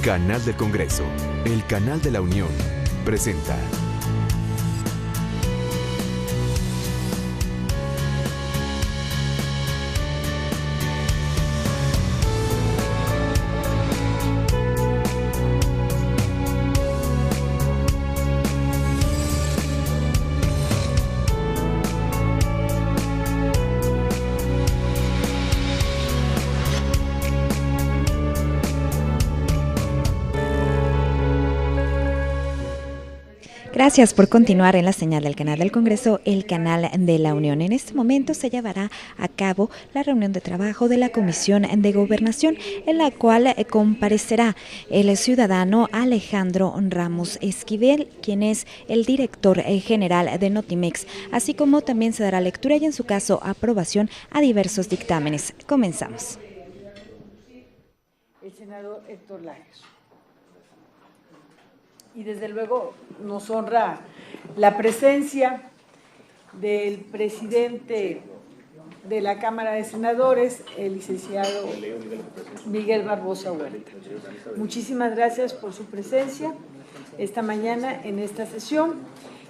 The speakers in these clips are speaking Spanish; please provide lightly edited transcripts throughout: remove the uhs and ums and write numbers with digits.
Canal del Congreso, el canal de la Unión, presenta. Gracias por continuar en la señal del canal del Congreso, el canal de la Unión. En este momento se llevará a cabo la reunión de trabajo de la Comisión de Gobernación, en la cual comparecerá el ciudadano Alejandro Ramos Esquivel, quien es el director general de Notimex, así como también se dará lectura y en su caso aprobación a diversos dictámenes. Comenzamos. El senador Héctor Larios. Y desde luego nos honra la presencia del presidente de la Cámara de Senadores, el licenciado Miguel Barbosa Huerta. Muchísimas gracias por su presencia esta mañana en esta sesión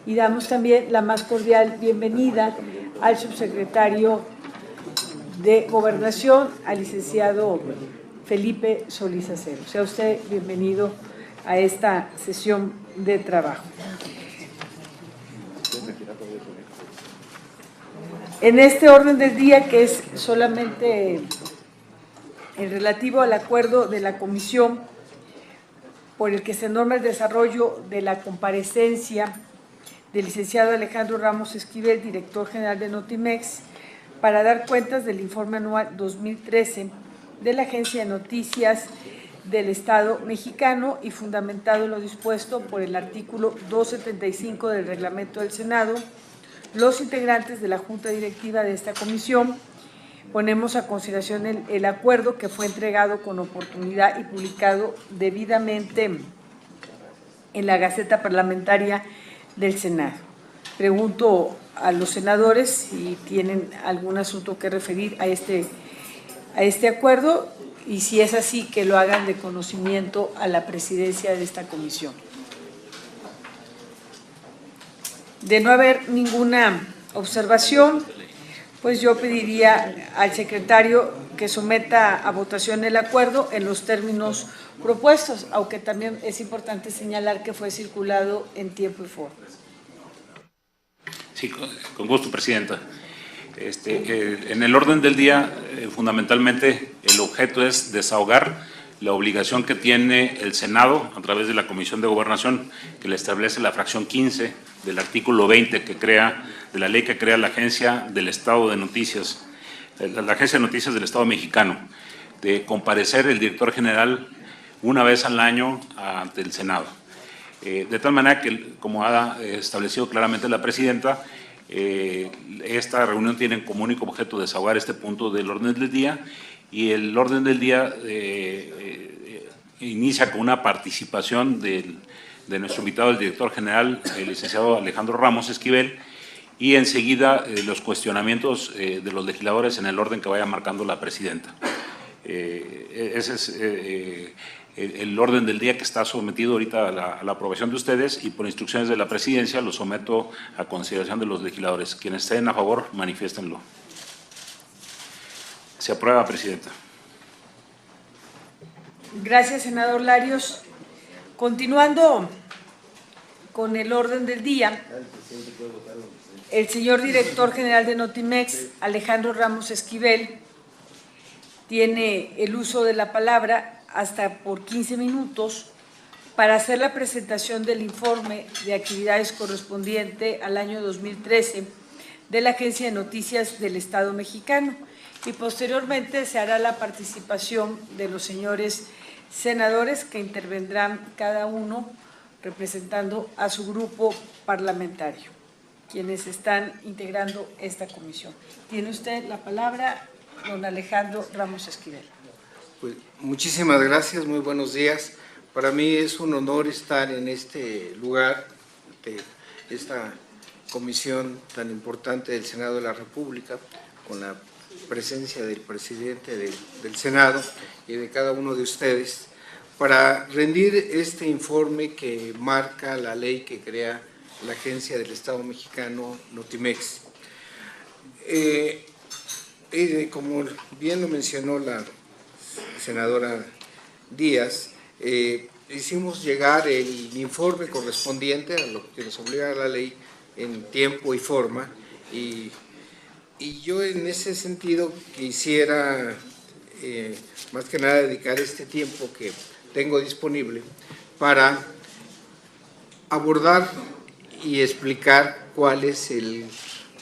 y damos también la más cordial bienvenida al subsecretario de Gobernación, al licenciado Felipe Solís Acero. Sea usted bienvenido a esta sesión de trabajo. En este orden del día, que es solamente en relativo al acuerdo de la comisión por el que se norma el desarrollo de la comparecencia del licenciado Alejandro Ramos Esquivel, director general de Notimex, para dar cuentas del informe anual 2013 de la Agencia de Noticias del Estado mexicano y fundamentado en lo dispuesto por el artículo 275 del reglamento del Senado, los integrantes de la Junta Directiva de esta comisión ponemos a consideración el acuerdo que fue entregado con oportunidad y publicado debidamente en la Gaceta Parlamentaria del Senado. Pregunto a los senadores si tienen algún asunto que referir a este acuerdo, y si es así, que lo hagan de conocimiento a la presidencia de esta comisión. De no haber ninguna observación, pues yo pediría al secretario que someta a votación el acuerdo en los términos propuestos, aunque también es importante señalar que fue circulado en tiempo y forma. Sí, con gusto, Presidenta. En el orden del día, fundamentalmente, el objeto es desahogar la obligación que tiene el Senado a través de la Comisión de Gobernación, que le establece la fracción 15 del artículo 20 de la ley que crea la Agencia del Estado de Noticias, la Agencia de Noticias del Estado Mexicano, de comparecer el director general una vez al año ante el Senado. De tal manera que, como ha establecido claramente la Presidenta, esta reunión tiene en común y como objeto desahogar este punto del orden del día, y el orden del día inicia con una participación de nuestro invitado, el director general, el licenciado Alejandro Ramos Esquivel, y enseguida los cuestionamientos de los legisladores en el orden que vaya marcando la Presidenta. Ese es el orden del día que está sometido ahorita a la aprobación de ustedes, y por instrucciones de la Presidencia lo someto a consideración de los legisladores. Quienes estén a favor, manifiéstenlo. Se aprueba, Presidenta. Gracias, senador Larios. Continuando con el orden del día, el señor director general de Notimex, Alejandro Ramos Esquivel, tiene el uso de la palabra hasta por 15 minutos para hacer la presentación del informe de actividades correspondiente al año 2013 de la Agencia de Noticias del Estado Mexicano, y posteriormente se hará la participación de los señores senadores, que intervendrán cada uno representando a su grupo parlamentario, quienes están integrando esta comisión. Tiene usted la palabra, don Alejandro Ramos Esquivel. Pues, muchísimas gracias, muy buenos días. Para mí es un honor estar en este lugar, de esta comisión tan importante del Senado de la República, con la presencia del presidente del Senado y de cada uno de ustedes, para rendir este informe que marca la ley que crea la Agencia del Estado Mexicano, Notimex. Como bien lo mencionó la senadora Díaz, hicimos llegar el informe correspondiente a lo que nos obliga la ley en tiempo y forma, y yo en ese sentido quisiera más que nada dedicar este tiempo que tengo disponible para abordar y explicar cuál es el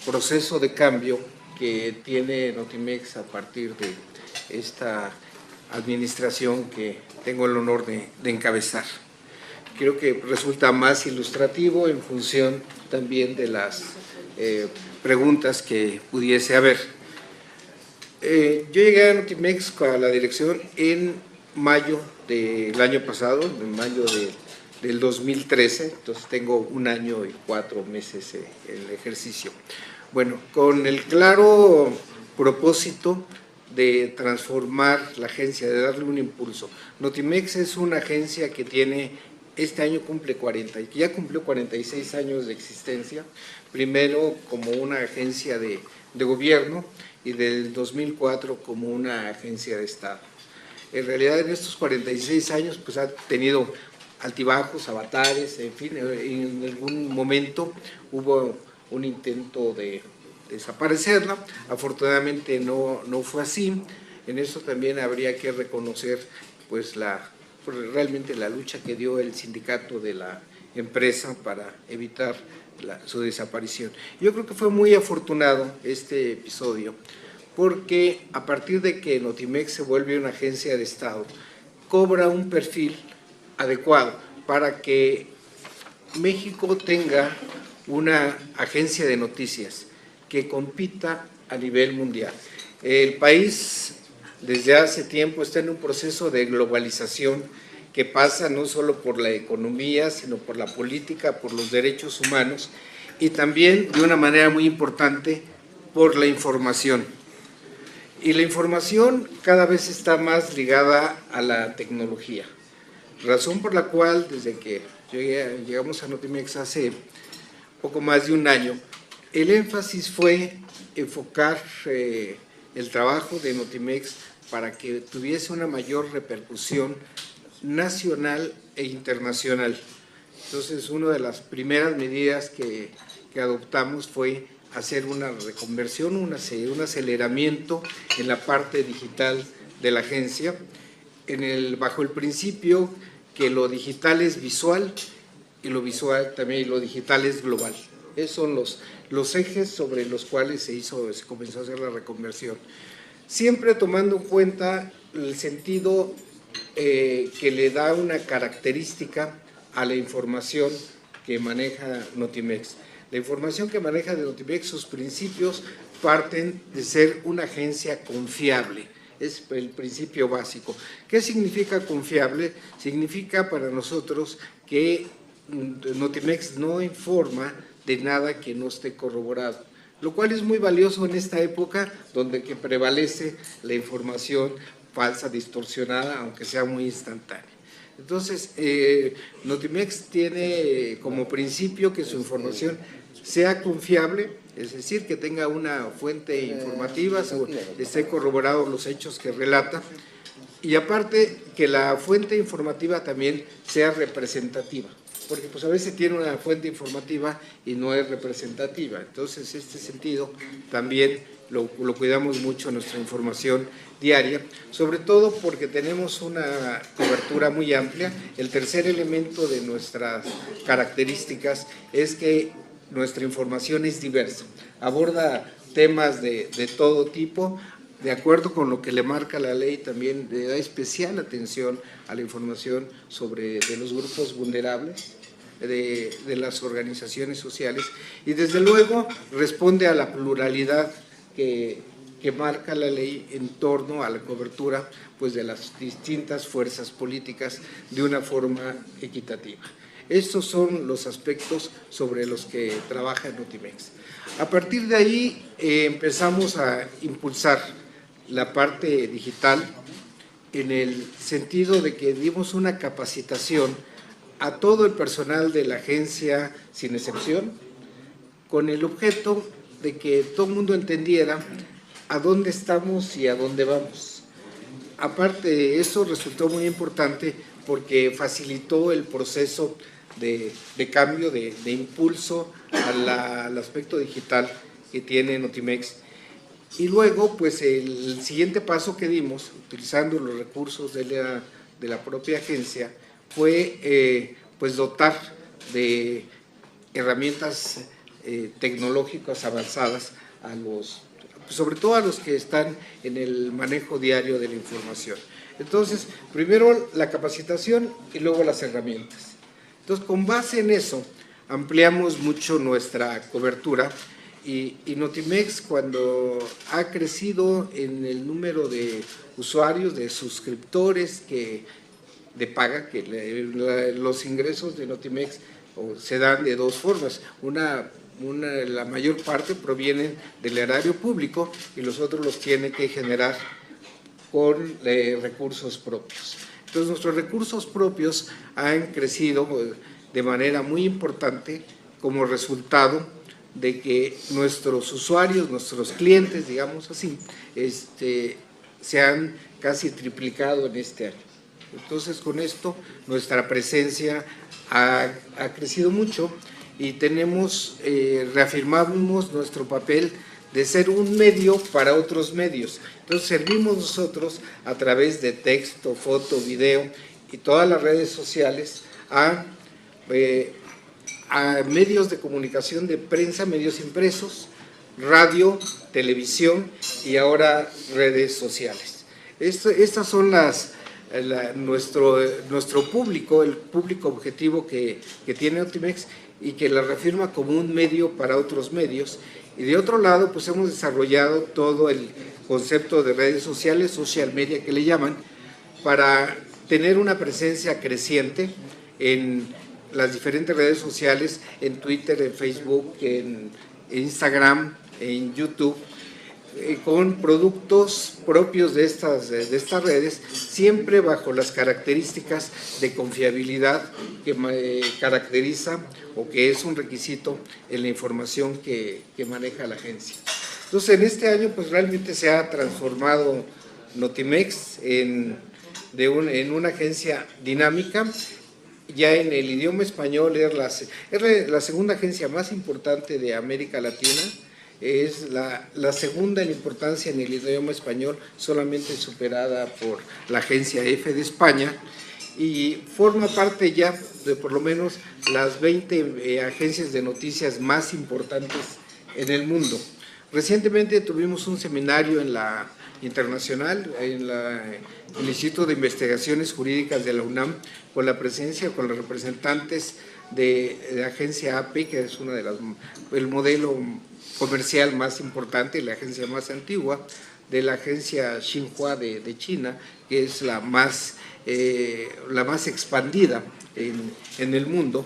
proceso de cambio que tiene Notimex a partir de esta administración que tengo el honor de encabezar. Creo que resulta más ilustrativo en función también de las preguntas que pudiese haber. Yo llegué a Notimex a la dirección en mayo del año pasado, en mayo del 2013, entonces tengo 1 año y 4 meses en el ejercicio. Bueno, con el claro propósito de transformar la agencia, de darle un impulso. Notimex es una agencia que este año ya cumplió 46 años de existencia, primero como una agencia de gobierno y del 2004 como una agencia de Estado. En realidad en estos 46 años pues ha tenido altibajos, avatares, en fin, en algún momento hubo un intento de desaparecerla, afortunadamente no fue así. En eso también habría que reconocer pues realmente la lucha que dio el sindicato de la empresa para evitar su desaparición. Yo creo que fue muy afortunado este episodio, porque a partir de que Notimex se vuelve una agencia de Estado, cobra un perfil adecuado para que México tenga una agencia de noticias que compita a nivel mundial. El país desde hace tiempo está en un proceso de globalización que pasa no solo por la economía, sino por la política, por los derechos humanos y también de una manera muy importante por la información. Y la información cada vez está más ligada a la tecnología, razón por la cual desde que llegamos a Notimex hace poco más de 1 año, el énfasis fue enfocar el trabajo de Notimex para que tuviese una mayor repercusión nacional e internacional. Entonces, una de las primeras medidas que adoptamos fue hacer una reconversión, un aceleramiento en la parte digital de la agencia, bajo el principio que lo digital es visual y lo visual también y lo digital es global. Esos son los ejes sobre los cuales se comenzó a hacer la reconversión. Siempre tomando en cuenta el sentido que le da una característica a la información que maneja Notimex. La información que maneja de Notimex, sus principios parten de ser una agencia confiable. Es el principio básico. ¿Qué significa confiable? Significa para nosotros que Notimex no informa de nada que no esté corroborado, lo cual es muy valioso en esta época donde que prevalece la información falsa, distorsionada, aunque sea muy instantánea. Entonces, Notimex tiene como principio que su información sea confiable, es decir, que tenga una fuente informativa, esté corroborado los hechos que relata, y aparte que la fuente informativa también sea representativa, porque pues a veces tiene una fuente informativa y no es representativa. Entonces, este sentido también lo cuidamos mucho en nuestra información diaria, sobre todo porque tenemos una cobertura muy amplia. El tercer elemento de nuestras características es que nuestra información es diversa, aborda temas de todo tipo, de acuerdo con lo que le marca la ley. También le da especial atención a la información de los grupos vulnerables, de las organizaciones sociales, y desde luego responde a la pluralidad que marca la ley en torno a la cobertura pues, de las distintas fuerzas políticas de una forma equitativa. Estos son los aspectos sobre los que trabaja Notimex. A partir de ahí empezamos a impulsar la parte digital en el sentido de que dimos una capacitación a todo el personal de la agencia, sin excepción, con el objeto de que todo el mundo entendiera a dónde estamos y a dónde vamos. Aparte de eso, resultó muy importante porque facilitó el proceso de cambio, de impulso al aspecto digital que tiene Notimex. Y luego, pues el siguiente paso que dimos, utilizando los recursos de la propia agencia, fue pues dotar de herramientas tecnológicas avanzadas sobre todo a los que están en el manejo diario de la información. Entonces, primero la capacitación y luego las herramientas. Entonces, con base en eso, ampliamos mucho nuestra cobertura y Notimex, cuando ha crecido en el número de usuarios, de suscriptores de paga, que los ingresos de Notimex se dan de dos formas. La mayor parte provienen del erario público y los otros los tiene que generar con recursos propios. Entonces, nuestros recursos propios han crecido de manera muy importante como resultado de que nuestros usuarios, nuestros clientes, digamos así, se han casi triplicado en este año. Entonces, con esto, nuestra presencia ha crecido mucho y reafirmamos nuestro papel de ser un medio para otros medios. Entonces, servimos nosotros a través de texto, foto, video y todas las redes sociales a medios de comunicación de prensa, medios impresos, radio, televisión y ahora redes sociales. Estas son nuestro público, el público objetivo que tiene Notimex y que la reafirma como un medio para otros medios. Y de otro lado, pues hemos desarrollado todo el concepto de redes sociales, social media que le llaman, para tener una presencia creciente en las diferentes redes sociales, en Twitter, en Facebook, en Instagram, en YouTube, con productos propios de estas redes, siempre bajo las características de confiabilidad que caracteriza o que es un requisito en la información que maneja la agencia. Entonces, en este año, pues realmente se ha transformado Notimex en una agencia dinámica. Ya en el idioma español es la segunda agencia más importante de América Latina. Es la segunda en importancia en el idioma español, solamente superada por la agencia EFE de España, y forma parte ya de por lo menos las 20 agencias de noticias más importantes en el mundo. Recientemente tuvimos un seminario en la internacional, en el Instituto de Investigaciones Jurídicas de la UNAM, con la presencia, con los representantes de la agencia API, que es el modelo comercial más importante, la agencia más antigua, de la agencia Xinhua de China, que es la más expandida en el mundo,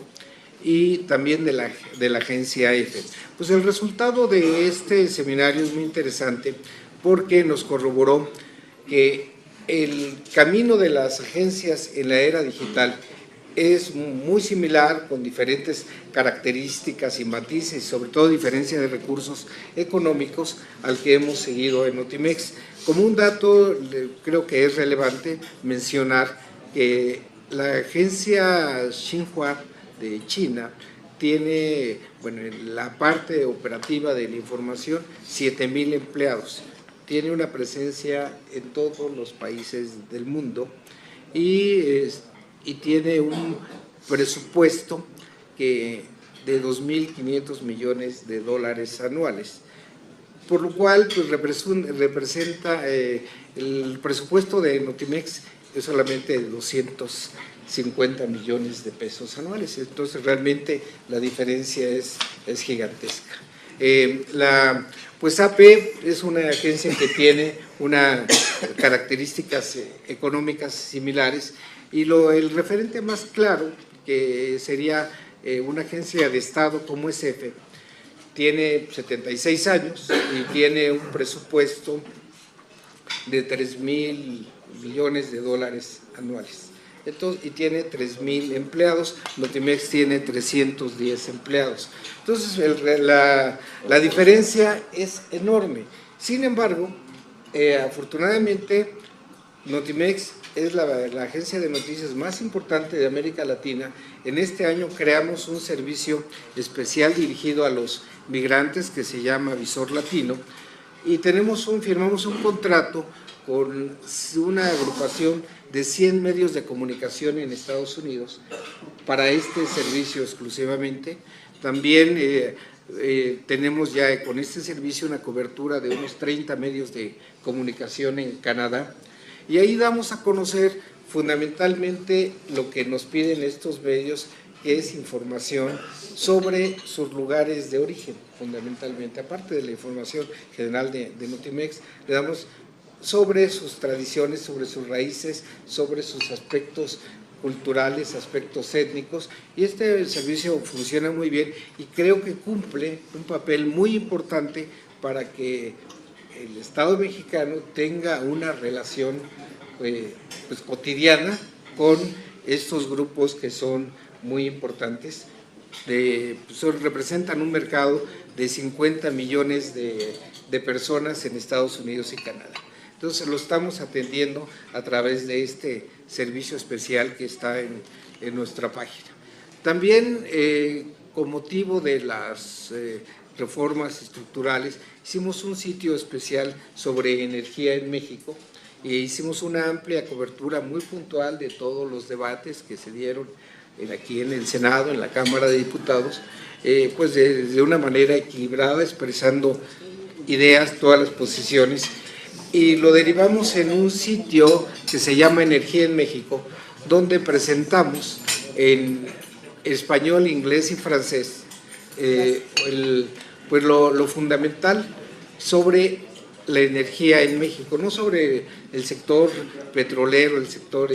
y también de la agencia EFE. Pues el resultado de este seminario es muy interesante porque nos corroboró que el camino de las agencias en la era digital es muy similar, con diferentes características y matices, sobre todo diferencia de recursos económicos al que hemos seguido en Notimex. Como un dato, creo que es relevante mencionar que la agencia Xinhua de China tiene, en la parte operativa de la información, 7,000 empleados. Tiene una presencia en todos los países del mundo y tiene un presupuesto de 2.500 millones de dólares anuales, por lo cual pues, representa el presupuesto de Notimex es solamente de 250 millones de pesos anuales. Entonces realmente la diferencia es gigantesca. Pues AP es una agencia que tiene características económicas similares, y el referente más claro, que sería una agencia de Estado como es EFE, tiene 76 años y tiene un presupuesto de 3,000 millones de dólares anuales. Entonces, y tiene 3,000 empleados, Notimex tiene 310 empleados. Entonces, la diferencia es enorme. Sin embargo, afortunadamente, Notimex es la agencia de noticias más importante de América Latina. En este año creamos un servicio especial dirigido a los migrantes que se llama Visor Latino y firmamos un contrato con una agrupación de 100 medios de comunicación en Estados Unidos para este servicio exclusivamente. También tenemos ya con este servicio una cobertura de unos 30 medios de comunicación en Canadá y ahí damos a conocer fundamentalmente lo que nos piden estos medios, que es información sobre sus lugares de origen, fundamentalmente, aparte de la información general de Notimex, le damos sobre sus tradiciones, sobre sus raíces, sobre sus aspectos culturales, aspectos étnicos, y este servicio funciona muy bien y creo que cumple un papel muy importante para que el Estado mexicano tenga una relación pues, cotidiana con estos grupos que son muy importantes, representan un mercado de 50 millones de personas en Estados Unidos y Canadá. Entonces lo estamos atendiendo a través de este servicio especial que está en nuestra página. También con motivo de las reformas estructurales hicimos un sitio especial sobre energía en México e hicimos una amplia cobertura muy puntual de todos los debates que se dieron aquí en el Senado, en la Cámara de Diputados, pues de una manera equilibrada, expresando ideas, todas las posiciones, y lo derivamos en un sitio que se llama Energía en México, donde presentamos en español, inglés y francés pues lo fundamental sobre la energía en México, no sobre el sector petrolero, el sector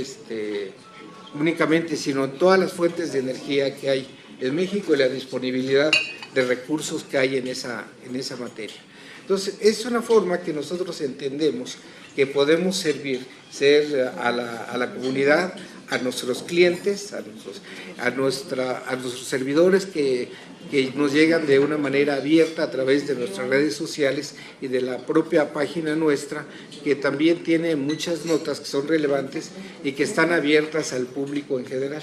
únicamente, sino todas las fuentes de energía que hay en México y la disponibilidad de recursos que hay en esa materia. Entonces, es una forma que nosotros entendemos que podemos ser a la comunidad, a nuestros clientes, a nuestros servidores que nos llegan de una manera abierta a través de nuestras redes sociales y de la propia página nuestra, que también tiene muchas notas que son relevantes y que están abiertas al público en general.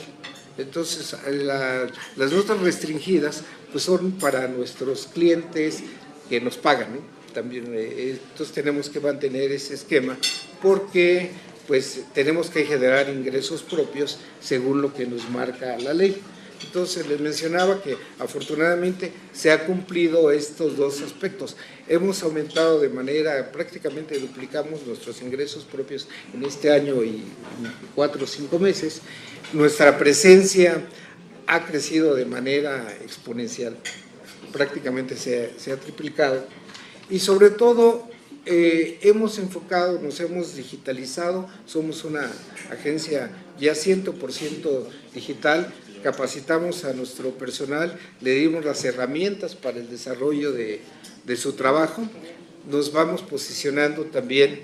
Entonces, las notas restringidas pues son para nuestros clientes que nos pagan, ¿no? También, entonces tenemos que mantener ese esquema porque pues tenemos que generar ingresos propios según lo que nos marca la ley. Entonces les mencionaba que afortunadamente se ha cumplido estos dos aspectos. Hemos aumentado de manera, prácticamente duplicamos nuestros ingresos propios en este año y 4 o 5 meses. Nuestra presencia ha crecido de manera exponencial, prácticamente se ha triplicado. Y sobre todo hemos enfocado, nos hemos digitalizado, somos una agencia ya 100% digital, capacitamos a nuestro personal, le dimos las herramientas para el desarrollo de su trabajo, nos vamos posicionando también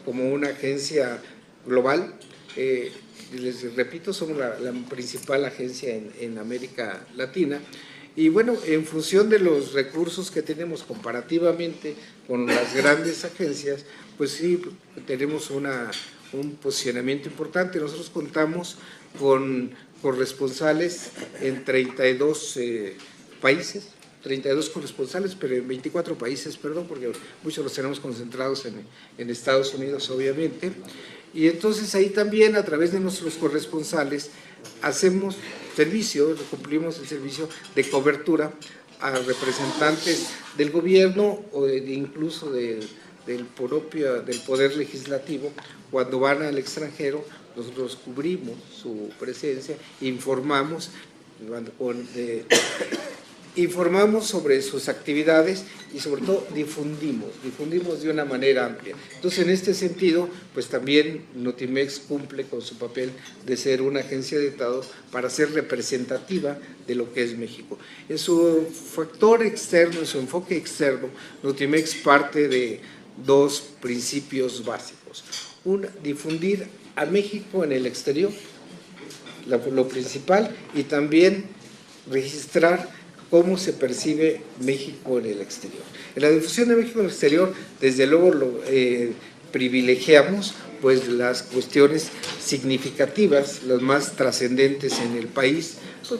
como una agencia global. Les repito, somos la principal agencia en América Latina. Y bueno, en función de los recursos que tenemos comparativamente con las grandes agencias, pues sí, tenemos un posicionamiento importante. Nosotros contamos con corresponsales en 32 países, 32 corresponsales, pero en 24 países, perdón, porque muchos los tenemos concentrados en Estados Unidos, obviamente. Y entonces ahí también, a través de nuestros corresponsales, hacemos cumplimos el servicio de cobertura a representantes del gobierno o incluso del Poder Legislativo. Cuando van al extranjero, nosotros cubrimos su presencia, informamos sobre sus actividades y sobre todo difundimos de una manera amplia. Entonces, en este sentido, pues también Notimex cumple con su papel de ser una agencia de Estado para ser representativa de lo que es México. En su factor externo, en su enfoque externo, Notimex parte de dos principios básicos. Uno, difundir a México en el exterior, lo principal, y también registrar cómo se percibe México en el exterior. En la difusión de México en el exterior, desde luego privilegiamos pues las cuestiones significativas, las más trascendentes en el país,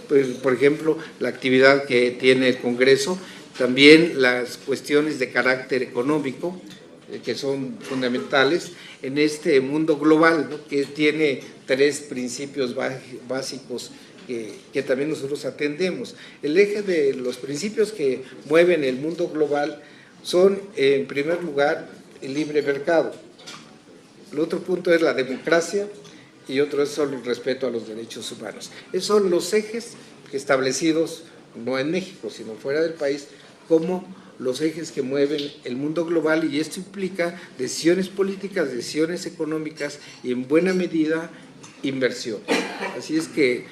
pues, por ejemplo, la actividad que tiene el Congreso, también las cuestiones de carácter económico, que son fundamentales en este mundo global, ¿no?, que tiene tres principios básicos que también nosotros atendemos. El eje de los principios que mueven el mundo global son, en primer lugar, el libre mercado. El otro punto es la democracia y otro es solo el respeto a los derechos humanos. Esos son los ejes establecidos, no en México, sino fuera del país, como los ejes que mueven el mundo global, y esto implica decisiones políticas, decisiones económicas y en buena medida inversión. Así es que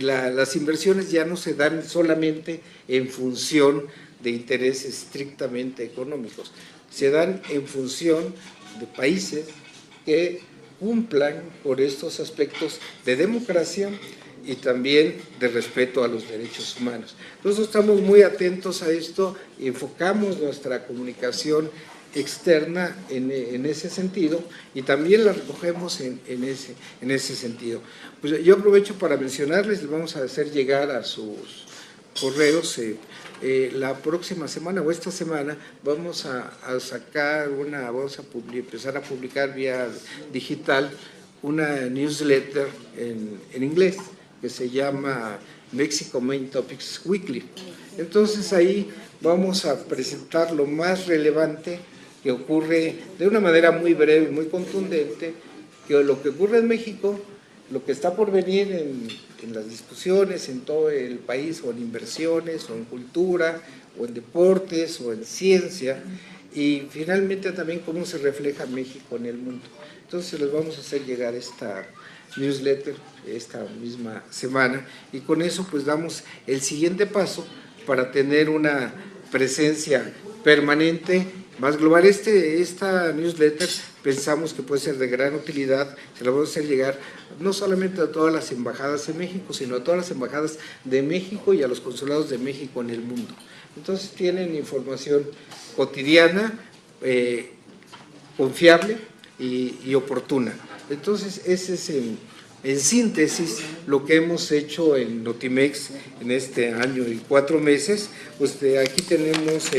las inversiones ya no se dan solamente en función de intereses estrictamente económicos, se dan en función de países que cumplan por estos aspectos de democracia y también de respeto a los derechos humanos. Nosotros estamos muy atentos a esto y enfocamos nuestra comunicación externa en ese sentido, y también la recogemos en ese sentido. Pues yo aprovecho para mencionarles, les vamos a hacer llegar a sus correos la próxima semana o esta semana vamos a sacar empezar a publicar vía digital una newsletter en inglés que se llama Mexico Main Topics Weekly. Entonces ahí vamos a presentar lo más relevante que ocurre de una manera muy breve, muy contundente, que lo que ocurre en México, lo que está por venir en las discusiones en todo el país, o en inversiones, o en cultura, o en deportes, o en ciencia, y finalmente también cómo se refleja México en el mundo. Entonces les vamos a hacer llegar esta newsletter esta misma semana, y con eso pues damos el siguiente paso para tener una presencia permanente más global. Esta newsletter pensamos que puede ser de gran utilidad, se la vamos a hacer llegar no solamente a todas las embajadas en México, sino a todas las embajadas de México y a los consulados de México en el mundo. Entonces tienen información cotidiana, confiable y oportuna. Entonces ese es en síntesis lo que hemos hecho en Notimex en este año y 4 meses. Aquí tenemos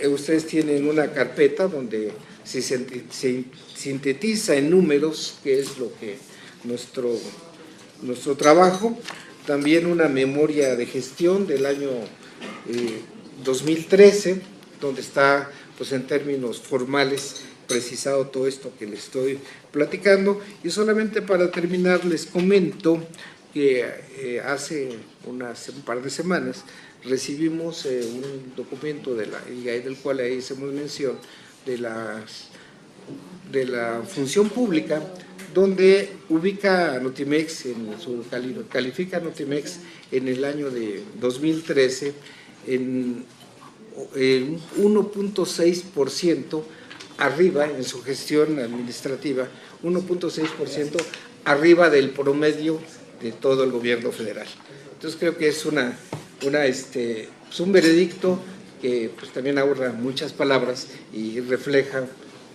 ustedes tienen una carpeta donde se sintetiza en números qué es lo que nuestro trabajo, también una memoria de gestión del año 2013, donde está pues en términos formales precisado todo esto que les estoy platicando. Y solamente para terminar les comento que hace un par de semanas recibimos un documento del cual ahí hacemos mención de la función pública, donde ubica a Notimex, califica a Notimex en el año de 2013 en 1.6% arriba en su gestión administrativa, 1.6% arriba del promedio de todo el gobierno federal. Entonces creo que es un veredicto que pues también ahorra muchas palabras y refleja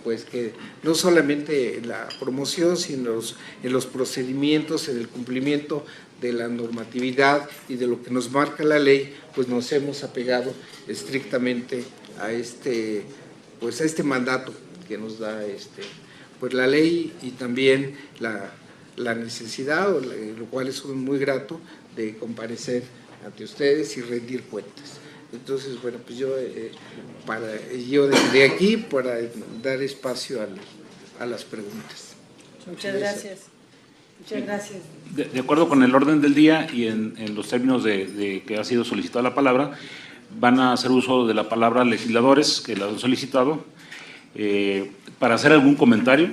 pues que no solamente en la promoción, sino en los procedimientos, en el cumplimiento de la normatividad y de lo que nos marca la ley, pues nos hemos apegado estrictamente a este mandato que nos da pues la ley, y también la necesidad, lo cual es muy grato, de comparecer ante ustedes y rendir cuentas. Entonces, bueno, pues yo de aquí para dar espacio a las preguntas. Muchas gracias. Muchas gracias. De acuerdo con el orden del día y en los términos de que ha sido solicitada la palabra, van a hacer uso de la palabra legisladores que la han solicitado para hacer algún comentario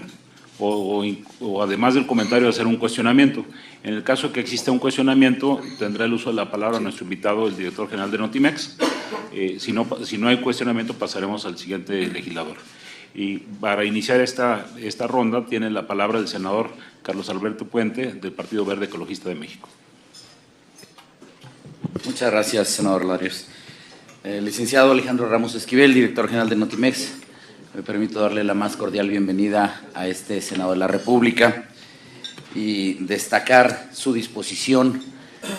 o además del comentario hacer un cuestionamiento. En el caso que exista un cuestionamiento, tendrá el uso de la palabra nuestro invitado, el director general de Notimex, Si no hay cuestionamiento, pasaremos al siguiente legislador. Y para iniciar esta ronda tiene la palabra el senador Carlos Alberto Puente, del Partido Verde Ecologista de México. Muchas gracias, senador Larios. Licenciado Alejandro Ramos Esquivel, director general de Notimex, me permito darle la más cordial bienvenida a este Senado de la República y destacar su disposición,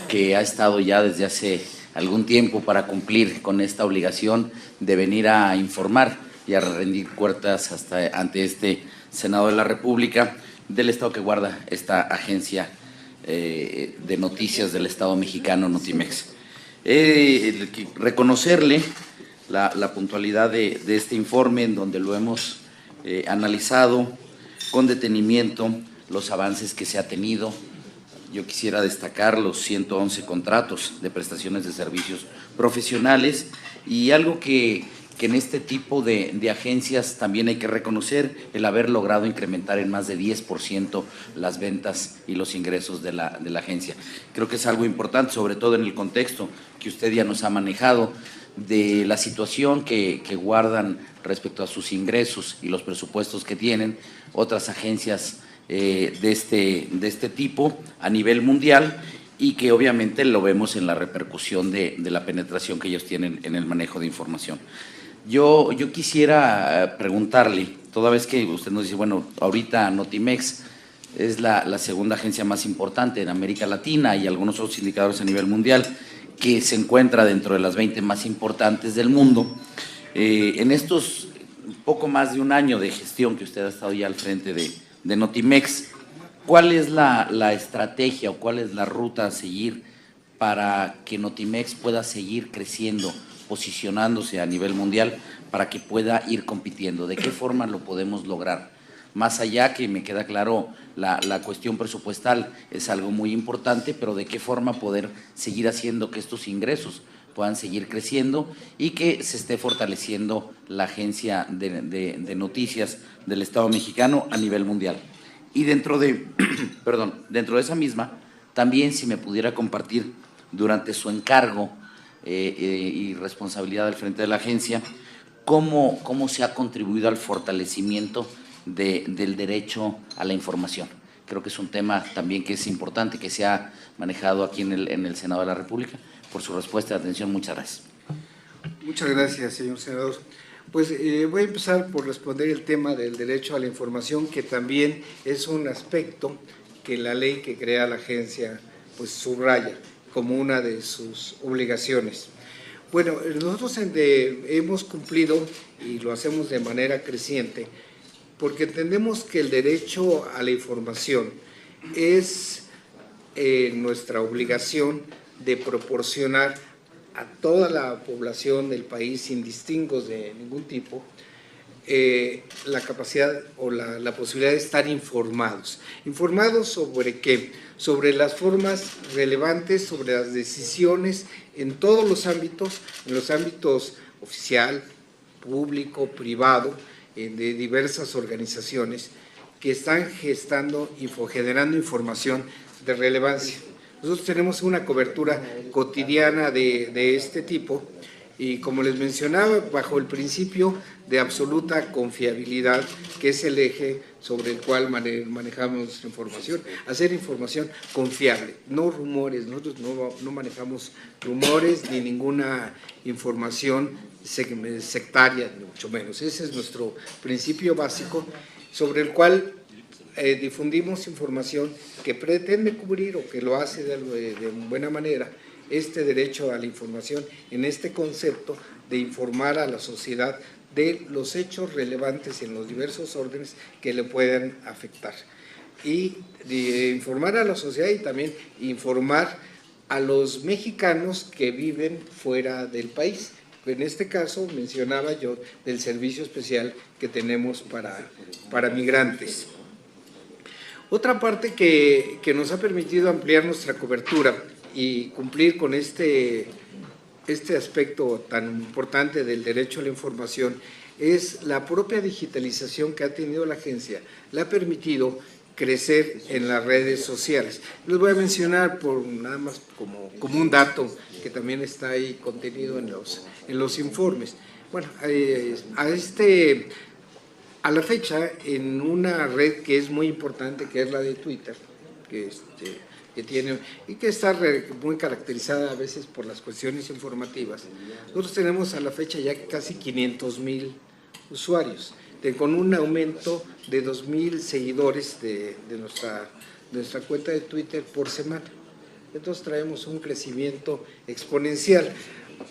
que ha estado ya desde hace algún tiempo para cumplir con esta obligación de venir a informar y a rendir cuentas ante este Senado de la República del estado que guarda esta agencia de noticias del Estado mexicano, Notimex. Reconocerle la puntualidad de este informe, en donde lo hemos analizado con detenimiento los avances que se ha tenido. Yo quisiera destacar los 111 contratos de prestaciones de servicios profesionales y algo que en este tipo de agencias también hay que reconocer, el haber logrado incrementar en más de 10% las ventas y los ingresos de la agencia. Creo que es algo importante, sobre todo en el contexto que usted ya nos ha manejado, de la situación que guardan respecto a sus ingresos y los presupuestos que tienen otras agencias de este tipo a nivel mundial, y que obviamente lo vemos en la repercusión de la penetración que ellos tienen en el manejo de información. Yo quisiera preguntarle, toda vez que usted nos dice, bueno, ahorita Notimex es la segunda agencia más importante en América Latina y algunos otros indicadores a nivel mundial, que se encuentra dentro de las 20 más importantes del mundo. En estos poco más de un año de gestión que usted ha estado ya al frente de Notimex, ¿cuál es la estrategia o cuál es la ruta a seguir para que Notimex pueda seguir creciendo, posicionándose a nivel mundial, para que pueda ir compitiendo? ¿De qué forma lo podemos lograr? Más allá, que me queda claro, la cuestión presupuestal es algo muy importante, pero ¿de qué forma poder seguir haciendo que estos ingresos puedan seguir creciendo y que se esté fortaleciendo la agencia de noticias del Estado mexicano a nivel mundial? Y dentro de esa misma, también si me pudiera compartir, durante su encargo y responsabilidad al frente de la agencia, cómo se ha contribuido al fortalecimiento del derecho a la información. Creo que es un tema también que es importante, que se ha manejado aquí en el Senado de la República. Por su respuesta y atención, muchas gracias. Muchas gracias, señor senador. Pues voy a empezar por responder el tema del derecho a la información, que también es un aspecto que la ley que crea la agencia pues subraya como una de sus obligaciones. Bueno, nosotros hemos cumplido y lo hacemos de manera creciente porque entendemos que el derecho a la información es nuestra obligación de proporcionar a toda la población del país, sin distingos de ningún tipo, la capacidad o la posibilidad de estar informados. ¿Informados sobre qué? Sobre las formas relevantes, sobre las decisiones en todos los ámbitos, en los ámbitos oficial, público, privado, de diversas organizaciones que están generando información de relevancia. Nosotros tenemos una cobertura cotidiana de este tipo y, como les mencionaba, bajo el principio de absoluta confiabilidad, que es el eje sobre el cual manejamos nuestra información, hacer información confiable, no rumores. Nosotros no manejamos rumores ni ninguna información sectaria, ni mucho menos. Ese es nuestro principio básico, sobre el cual difundimos información que pretende cubrir o que lo hace de buena manera este derecho a la información, en este concepto de informar a la sociedad de los hechos relevantes en los diversos órdenes que le puedan afectar, y de informar a la sociedad y también informar a los mexicanos que viven fuera del país. En este caso mencionaba yo del servicio especial que tenemos para migrantes. Otra parte que nos ha permitido ampliar nuestra cobertura y cumplir con este aspecto tan importante del derecho a la información es la propia digitalización que ha tenido la agencia. Le ha permitido crecer en las redes sociales. Les voy a mencionar por nada más como un dato que también está ahí contenido en los informes. Bueno, a la fecha, en una red que es muy importante, que es la de Twitter, que tiene y que está muy caracterizada a veces por las cuestiones informativas, nosotros tenemos a la fecha ya casi 500,000 usuarios, con un aumento de 2,000 seguidores de nuestra cuenta de Twitter por semana. Entonces traemos un crecimiento exponencial.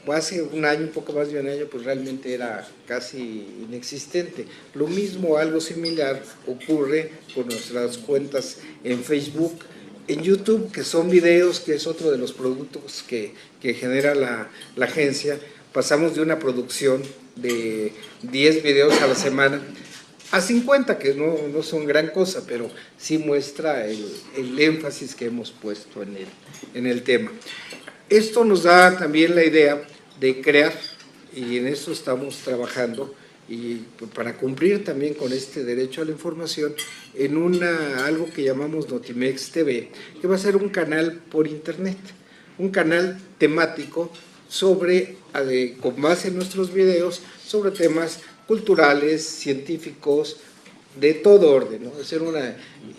Hace un año, un poco más de un año, pues realmente era casi inexistente. Lo mismo, algo similar, ocurre con nuestras cuentas en Facebook, en YouTube, que son videos, que es otro de los productos que genera la agencia. Pasamos de una producción de 10 videos a la semana a 50, que no son gran cosa, pero sí muestra el énfasis que hemos puesto en el tema. Esto nos da también la idea de crear, y en eso estamos trabajando, y para cumplir también con este derecho a la información, en algo que llamamos Notimex TV, que va a ser un canal por internet, un canal temático con base en nuestros videos, sobre temas culturales, científicos, de todo orden, ¿no?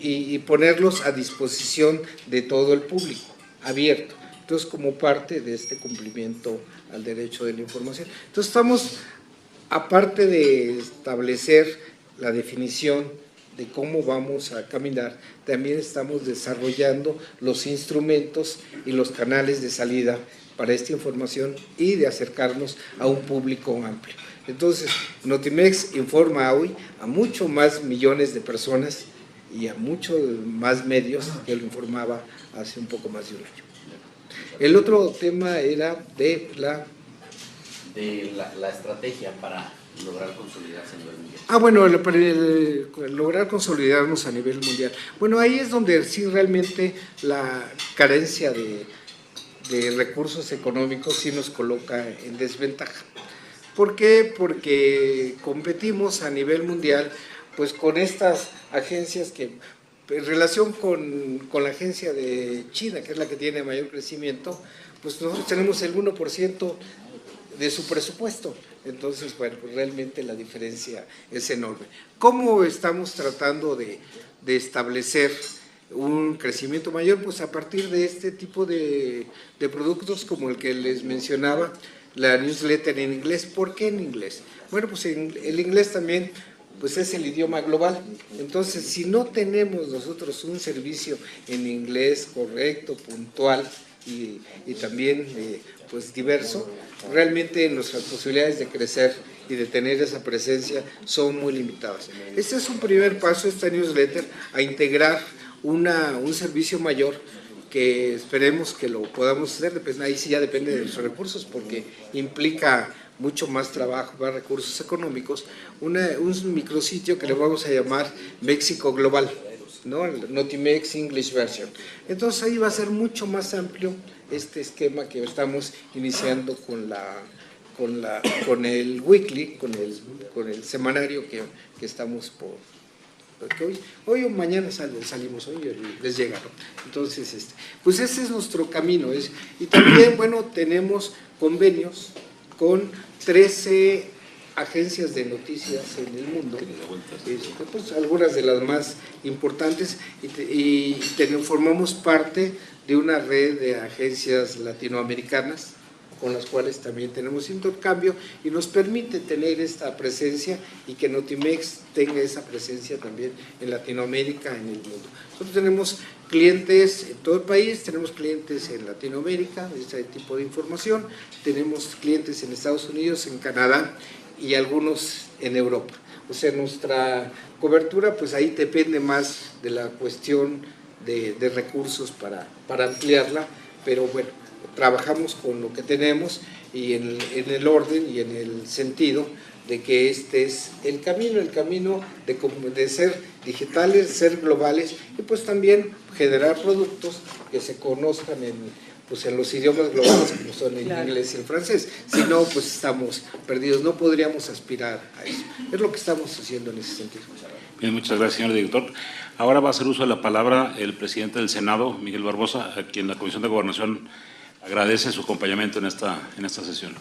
Y ponerlos a disposición de todo el público, abierto. Entonces, como parte de este cumplimiento al derecho de la información. Entonces, estamos, aparte de establecer la definición de cómo vamos a caminar, también estamos desarrollando los instrumentos y los canales de salida para esta información y de acercarnos a un público amplio. Entonces, Notimex informa hoy a mucho más millones de personas y a muchos más medios que lo informaba hace un poco más de un año. El otro tema era de la estrategia para lograr consolidarse a nivel mundial. Bueno, para lograr consolidarnos a nivel mundial. Bueno, ahí es donde sí realmente la carencia de recursos económicos sí nos coloca en desventaja. ¿Por qué? Porque competimos a nivel mundial pues con estas agencias que, en relación con la agencia de China, que es la que tiene mayor crecimiento, pues nosotros tenemos el 1% de su presupuesto. Entonces, bueno, pues realmente la diferencia es enorme. ¿Cómo estamos tratando de establecer un crecimiento mayor? Pues a partir de este tipo de productos como el que les mencionaba, la newsletter en inglés. ¿Por qué en inglés? Bueno, pues el inglés también pues es el idioma global. Entonces, si no tenemos nosotros un servicio en inglés correcto, puntual y también pues diverso, realmente nuestras posibilidades de crecer y de tener esa presencia son muy limitadas. Este es un primer paso, esta newsletter, a integrar un servicio mayor que esperemos que lo podamos hacer. Ahí sí ya depende de los recursos, porque implica mucho más trabajo, más recursos económicos. Un micrositio que le vamos a llamar México Global, ¿no? Notimex English Version. Entonces ahí va a ser mucho más amplio este esquema que estamos iniciando con el weekly, con el semanario que estamos porque hoy o mañana salimos, hoy les llega, ¿no? Entonces, pues ese es nuestro camino. Y también, bueno, tenemos convenios con 13 agencias de noticias en el mundo, pues algunas de las más importantes, y formamos parte de una red de agencias latinoamericanas con las cuales también tenemos intercambio, y nos permite tener esta presencia y que Notimex tenga esa presencia también en Latinoamérica, en el mundo. Nosotros tenemos clientes en todo el país, tenemos clientes en Latinoamérica, este tipo de información, tenemos clientes en Estados Unidos, en Canadá y algunos en Europa. O sea, nuestra cobertura, pues ahí depende más de la cuestión de recursos para ampliarla, pero bueno, trabajamos con lo que tenemos y en el orden y en el sentido de que este es el camino de ser digitales, ser globales, y pues también generar productos que se conozcan en los idiomas globales, como son el inglés y el francés. Si no, pues estamos perdidos, no podríamos aspirar a eso. Es lo que estamos haciendo en ese sentido. Bien, muchas gracias, señor director. Ahora va a hacer uso de la palabra el presidente del Senado, Miguel Barbosa, a quien la Comisión de Gobernación agradece su acompañamiento en esta sesión.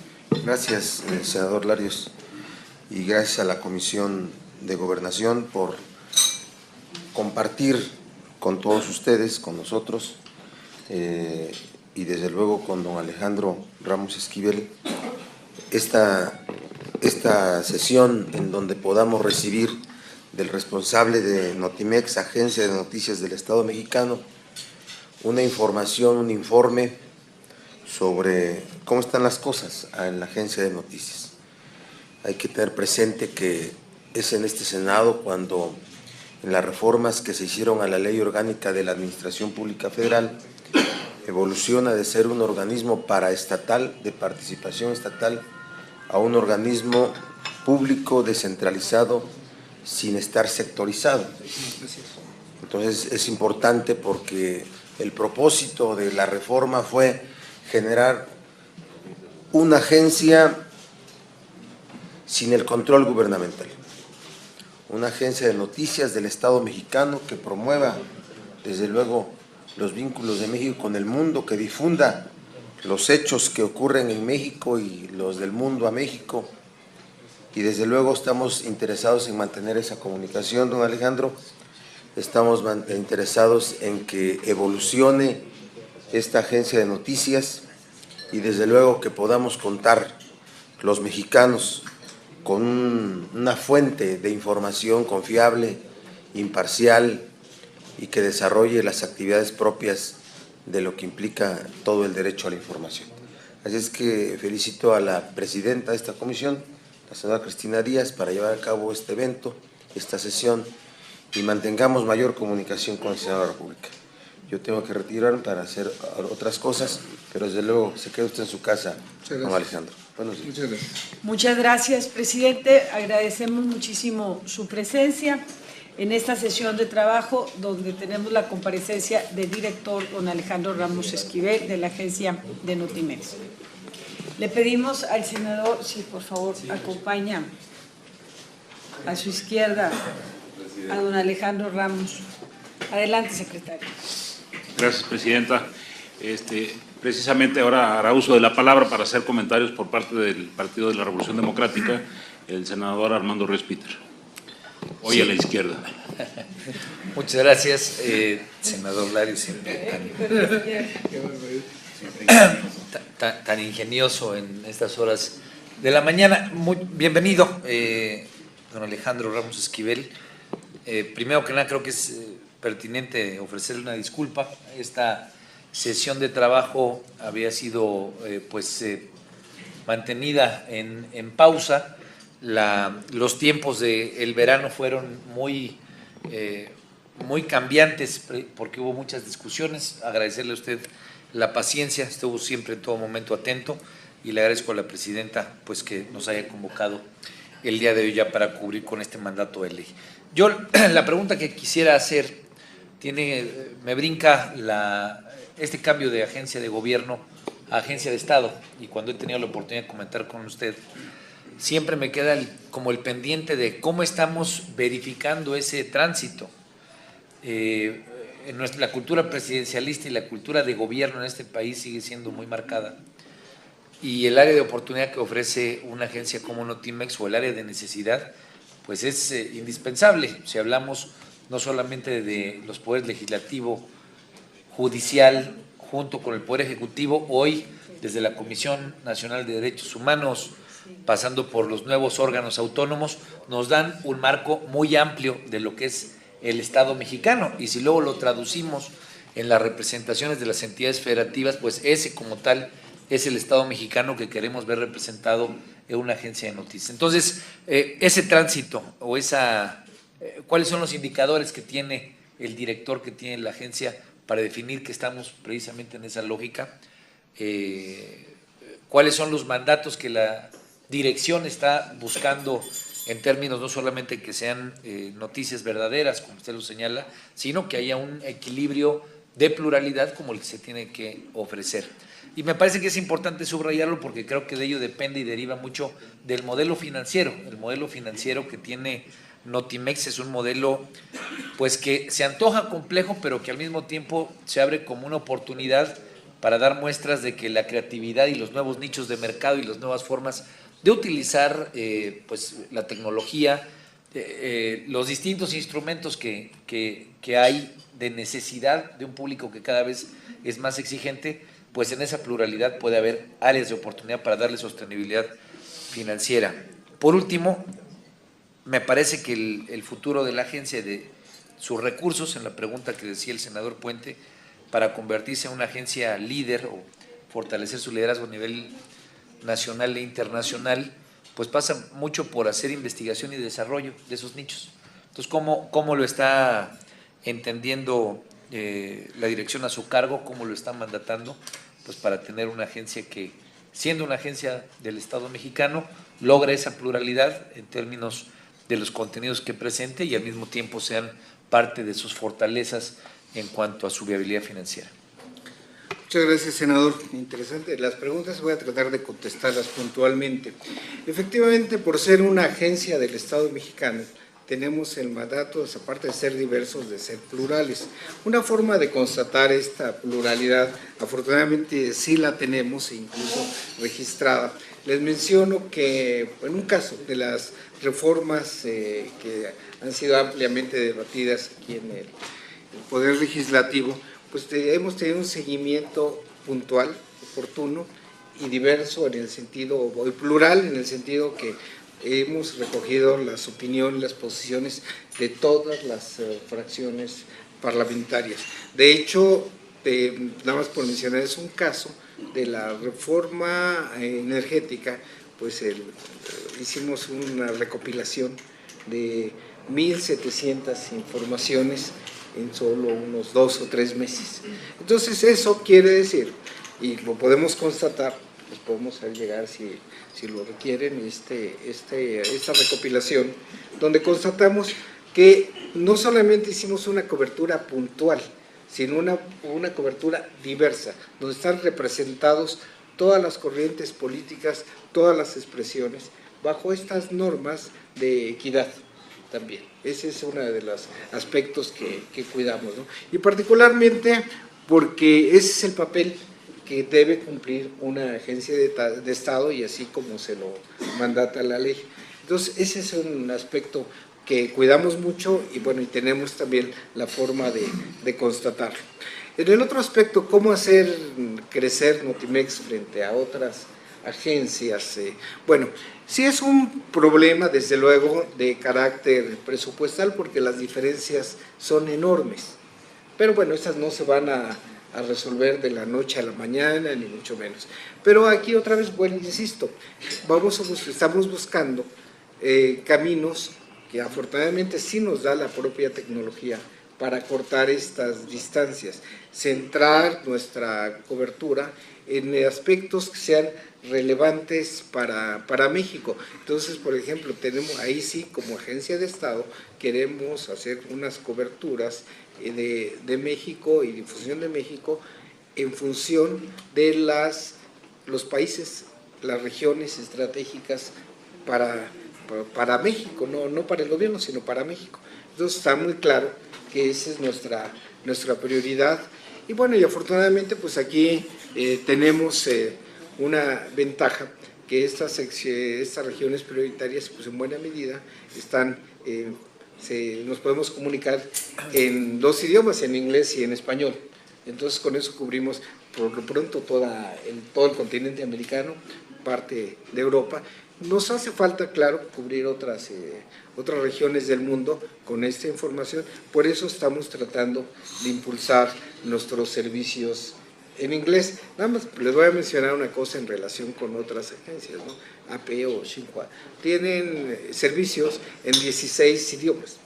Gracias, senador Larios, y gracias a la Comisión de Gobernación por compartir con todos ustedes, con nosotros, y desde luego con don Alejandro Ramos Esquivel, esta sesión en donde podamos recibir del responsable de Notimex, Agencia de Noticias del Estado Mexicano, una información, un informe sobre cómo están las cosas en la Agencia de Noticias. Hay que tener presente que es en este Senado cuando en las reformas que se hicieron a la Ley Orgánica de la Administración Pública Federal evoluciona de ser un organismo paraestatal, de participación estatal, a un organismo público descentralizado sin estar sectorizado. Entonces es importante porque el propósito de la reforma fue generar una agencia sin el control gubernamental, una agencia de noticias del Estado mexicano que promueva desde luego los vínculos de México con el mundo, que difunda los hechos que ocurren en México y los del mundo a México. Y desde luego estamos interesados en mantener esa comunicación, don Alejandro. Estamos interesados en que evolucione esta agencia de noticias y desde luego que podamos contar los mexicanos con una fuente de información confiable, imparcial y que desarrolle las actividades propias de lo que implica todo el derecho a la información. Así es que felicito a la presidenta de esta comisión, la senadora Cristina Díaz, para llevar a cabo este evento, esta sesión, y mantengamos mayor comunicación con el Senado de la República. Yo tengo que retirarme para hacer otras cosas, pero desde luego se queda usted en su casa, don Alejandro. Buenos días. Muchas gracias. Muchas gracias, presidente. Agradecemos muchísimo su presencia en esta sesión de trabajo donde tenemos la comparecencia del director don Alejandro Ramos Esquivel de la Agencia de Notimex. Le pedimos al senador, si por favor acompaña a su izquierda a don Alejandro Ramos. Adelante, secretario. Gracias, presidenta. Precisamente ahora hará uso de la palabra para hacer comentarios por parte del Partido de la Revolución Democrática el senador Armando Ríos Peter. Hoy sí. A la izquierda. Muchas gracias, senador Larios, siempre tan ingenioso en estas horas de la mañana. Bienvenido, don Alejandro Ramos Esquivel. Primero que nada, creo que es pertinente ofrecerle una disculpa. Esta sesión de trabajo había sido mantenida en pausa. Los tiempos del verano fueron muy cambiantes porque hubo muchas discusiones. Agradecerle a usted la paciencia, estuvo siempre en todo momento atento, y le agradezco a la presidenta pues que nos haya convocado el día de hoy ya para cubrir con este mandato de ley. Yo la pregunta que quisiera hacer me brinca este cambio de agencia de gobierno a agencia de Estado, y cuando he tenido la oportunidad de comentar con usted, siempre me queda como el pendiente de cómo estamos verificando ese tránsito. La cultura presidencialista y la cultura de gobierno en este país sigue siendo muy marcada, y el área de oportunidad que ofrece una agencia como Notimex, o el área de necesidad, pues es indispensable. Si hablamos no solamente de los poderes legislativo, judicial, junto con el Poder Ejecutivo, hoy desde la Comisión Nacional de Derechos Humanos, pasando por los nuevos órganos autónomos, nos dan un marco muy amplio de lo que es el Estado mexicano, y si luego lo traducimos en las representaciones de las entidades federativas, pues ese como tal es el Estado mexicano que queremos ver representado en una agencia de noticias. Entonces, ese tránsito o ¿cuáles son los indicadores que tiene el director, que tiene la agencia, para definir que estamos precisamente en esa lógica? ¿Cuáles son los mandatos que la dirección está buscando en términos no solamente que sean noticias verdaderas, como usted lo señala, sino que haya un equilibrio de pluralidad como el que se tiene que ofrecer? Y me parece que es importante subrayarlo porque creo que de ello depende y deriva mucho del modelo financiero, el modelo financiero que tiene Notimex es un modelo pues que se antoja complejo, pero que al mismo tiempo se abre como una oportunidad para dar muestras de que la creatividad y los nuevos nichos de mercado y las nuevas formas de utilizar pues la tecnología, los distintos instrumentos que hay de necesidad de un público que cada vez es más exigente, pues en esa pluralidad puede haber áreas de oportunidad para darle sostenibilidad financiera. Por último, me parece que el futuro de la agencia, de sus recursos, en la pregunta que decía el senador Puente, para convertirse en una agencia líder o fortalecer su liderazgo a nivel nacional e internacional, pues pasa mucho por hacer investigación y desarrollo de esos nichos. Entonces, ¿cómo lo está entendiendo la dirección a su cargo? ¿Cómo lo está mandatando? Pues para tener una agencia que, siendo una agencia del Estado mexicano, logre esa pluralidad en términos de los contenidos que presente y al mismo tiempo sean parte de sus fortalezas en cuanto a su viabilidad financiera. Muchas gracias, senador. Interesante. Las preguntas voy a tratar de contestarlas puntualmente. Efectivamente, por ser una agencia del Estado mexicano, tenemos el mandato, aparte de ser diversos, de ser plurales. Una forma de constatar esta pluralidad, afortunadamente sí la tenemos, incluso registrada. Les menciono que en un caso de las reformas que han sido ampliamente debatidas aquí en el Poder Legislativo, pues hemos tenido un seguimiento puntual, oportuno y diverso en el sentido, o plural en el sentido que hemos recogido las opiniones, las posiciones de todas las fracciones parlamentarias. De hecho, nada más por mencionar, es un caso de la reforma energética, pues hicimos una recopilación de 1,700 informaciones en solo unos 2 o 3 meses. Entonces eso quiere decir, y lo podemos constatar, pues podemos llegar si lo requieren, esta recopilación, donde constatamos que no solamente hicimos una cobertura puntual, sino una cobertura diversa, donde están representados todas las corrientes políticas, todas las expresiones, bajo estas normas de equidad también. Ese es uno de los aspectos que cuidamos, ¿no? Y particularmente porque ese es el papel que debe cumplir una agencia de Estado y así como se lo mandata la ley. Entonces, ese es un aspecto que cuidamos mucho y bueno, y tenemos también la forma de constatarlo. En el otro aspecto, cómo hacer crecer Notimex frente a otras agencias. Bueno, sí es un problema, desde luego, de carácter presupuestal, porque las diferencias son enormes. Pero bueno, estas no se van a resolver de la noche a la mañana, ni mucho menos. Pero aquí otra vez, bueno, insisto, estamos buscando caminos que afortunadamente sí nos da la propia tecnología para cortar estas distancias, centrar nuestra cobertura en aspectos que sean relevantes para México. Entonces, por ejemplo, tenemos ahí sí, como agencia de Estado, queremos hacer unas coberturas de México y difusión de México en función de los países, las regiones estratégicas para México, no para el gobierno, sino para México. Entonces está muy claro que esa es nuestra prioridad. Y bueno, y afortunadamente pues aquí tenemos una ventaja, que estas regiones prioritarias pues en buena medida nos podemos comunicar en 2 idiomas, en inglés y en español. Entonces con eso cubrimos por lo pronto todo el continente americano, parte de Europa. Nos hace falta, claro, cubrir otras regiones del mundo con esta información, por eso estamos tratando de impulsar nuestros servicios en inglés. Nada más les voy a mencionar una cosa en relación con otras agencias, ¿no? AP o Xinhua, tienen servicios en 16 idiomas.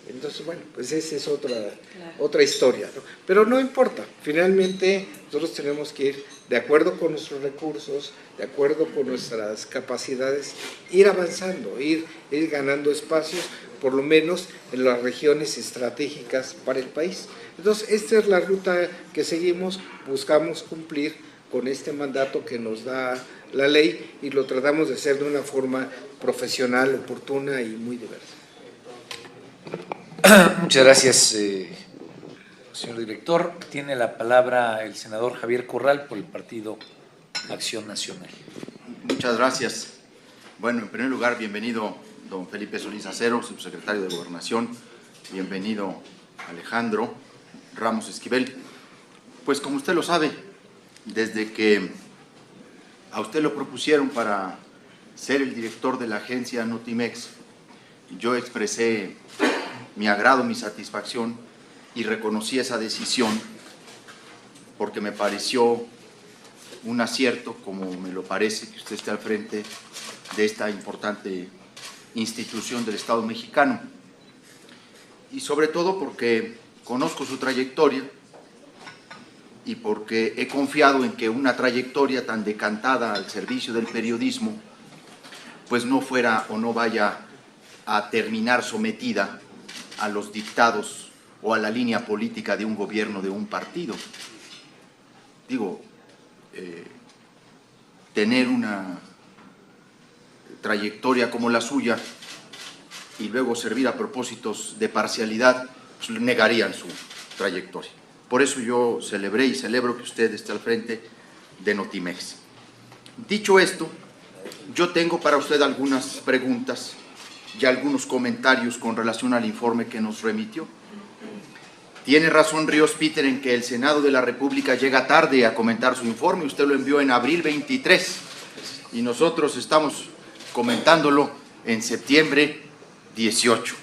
Entonces, bueno, pues esa es otra historia, ¿no? Pero no importa, finalmente nosotros tenemos que ir de acuerdo con nuestros recursos, de acuerdo con nuestras capacidades, ir avanzando, ir ganando espacios, por lo menos en las regiones estratégicas para el país. Entonces, esta es la ruta que seguimos, buscamos cumplir con este mandato que nos da la ley y lo tratamos de hacer de una forma profesional, oportuna y muy diversa. Muchas gracias, señor director. Tiene la palabra el senador Javier Corral por el Partido Acción Nacional. Muchas gracias. Bueno, en primer lugar, bienvenido don Felipe Solís Acero, subsecretario de Gobernación. Bienvenido Alejandro Ramos Esquivel. Pues como usted lo sabe, desde que a usted lo propusieron para ser el director de la agencia Notimex, yo expresé mi agrado, mi satisfacción y reconocí esa decisión porque me pareció un acierto, como me lo parece, que usted esté al frente de esta importante institución del Estado mexicano. Y sobre todo porque conozco su trayectoria y porque he confiado en que una trayectoria tan decantada al servicio del periodismo pues no fuera o no vaya a terminar sometida a los dictados o a la línea política de un gobierno, de un partido. Digo, tener una trayectoria como la suya y luego servir a propósitos de parcialidad, pues negarían su trayectoria. Por eso yo celebré y celebro que usted esté al frente de Notimex. Dicho esto, yo tengo para usted algunas preguntas y algunos comentarios con relación al informe que nos remitió. Tiene razón Ríos Peter en que el Senado de la República llega tarde a comentar su informe. Usted lo envió en abril 23 y nosotros estamos comentándolo en septiembre 18.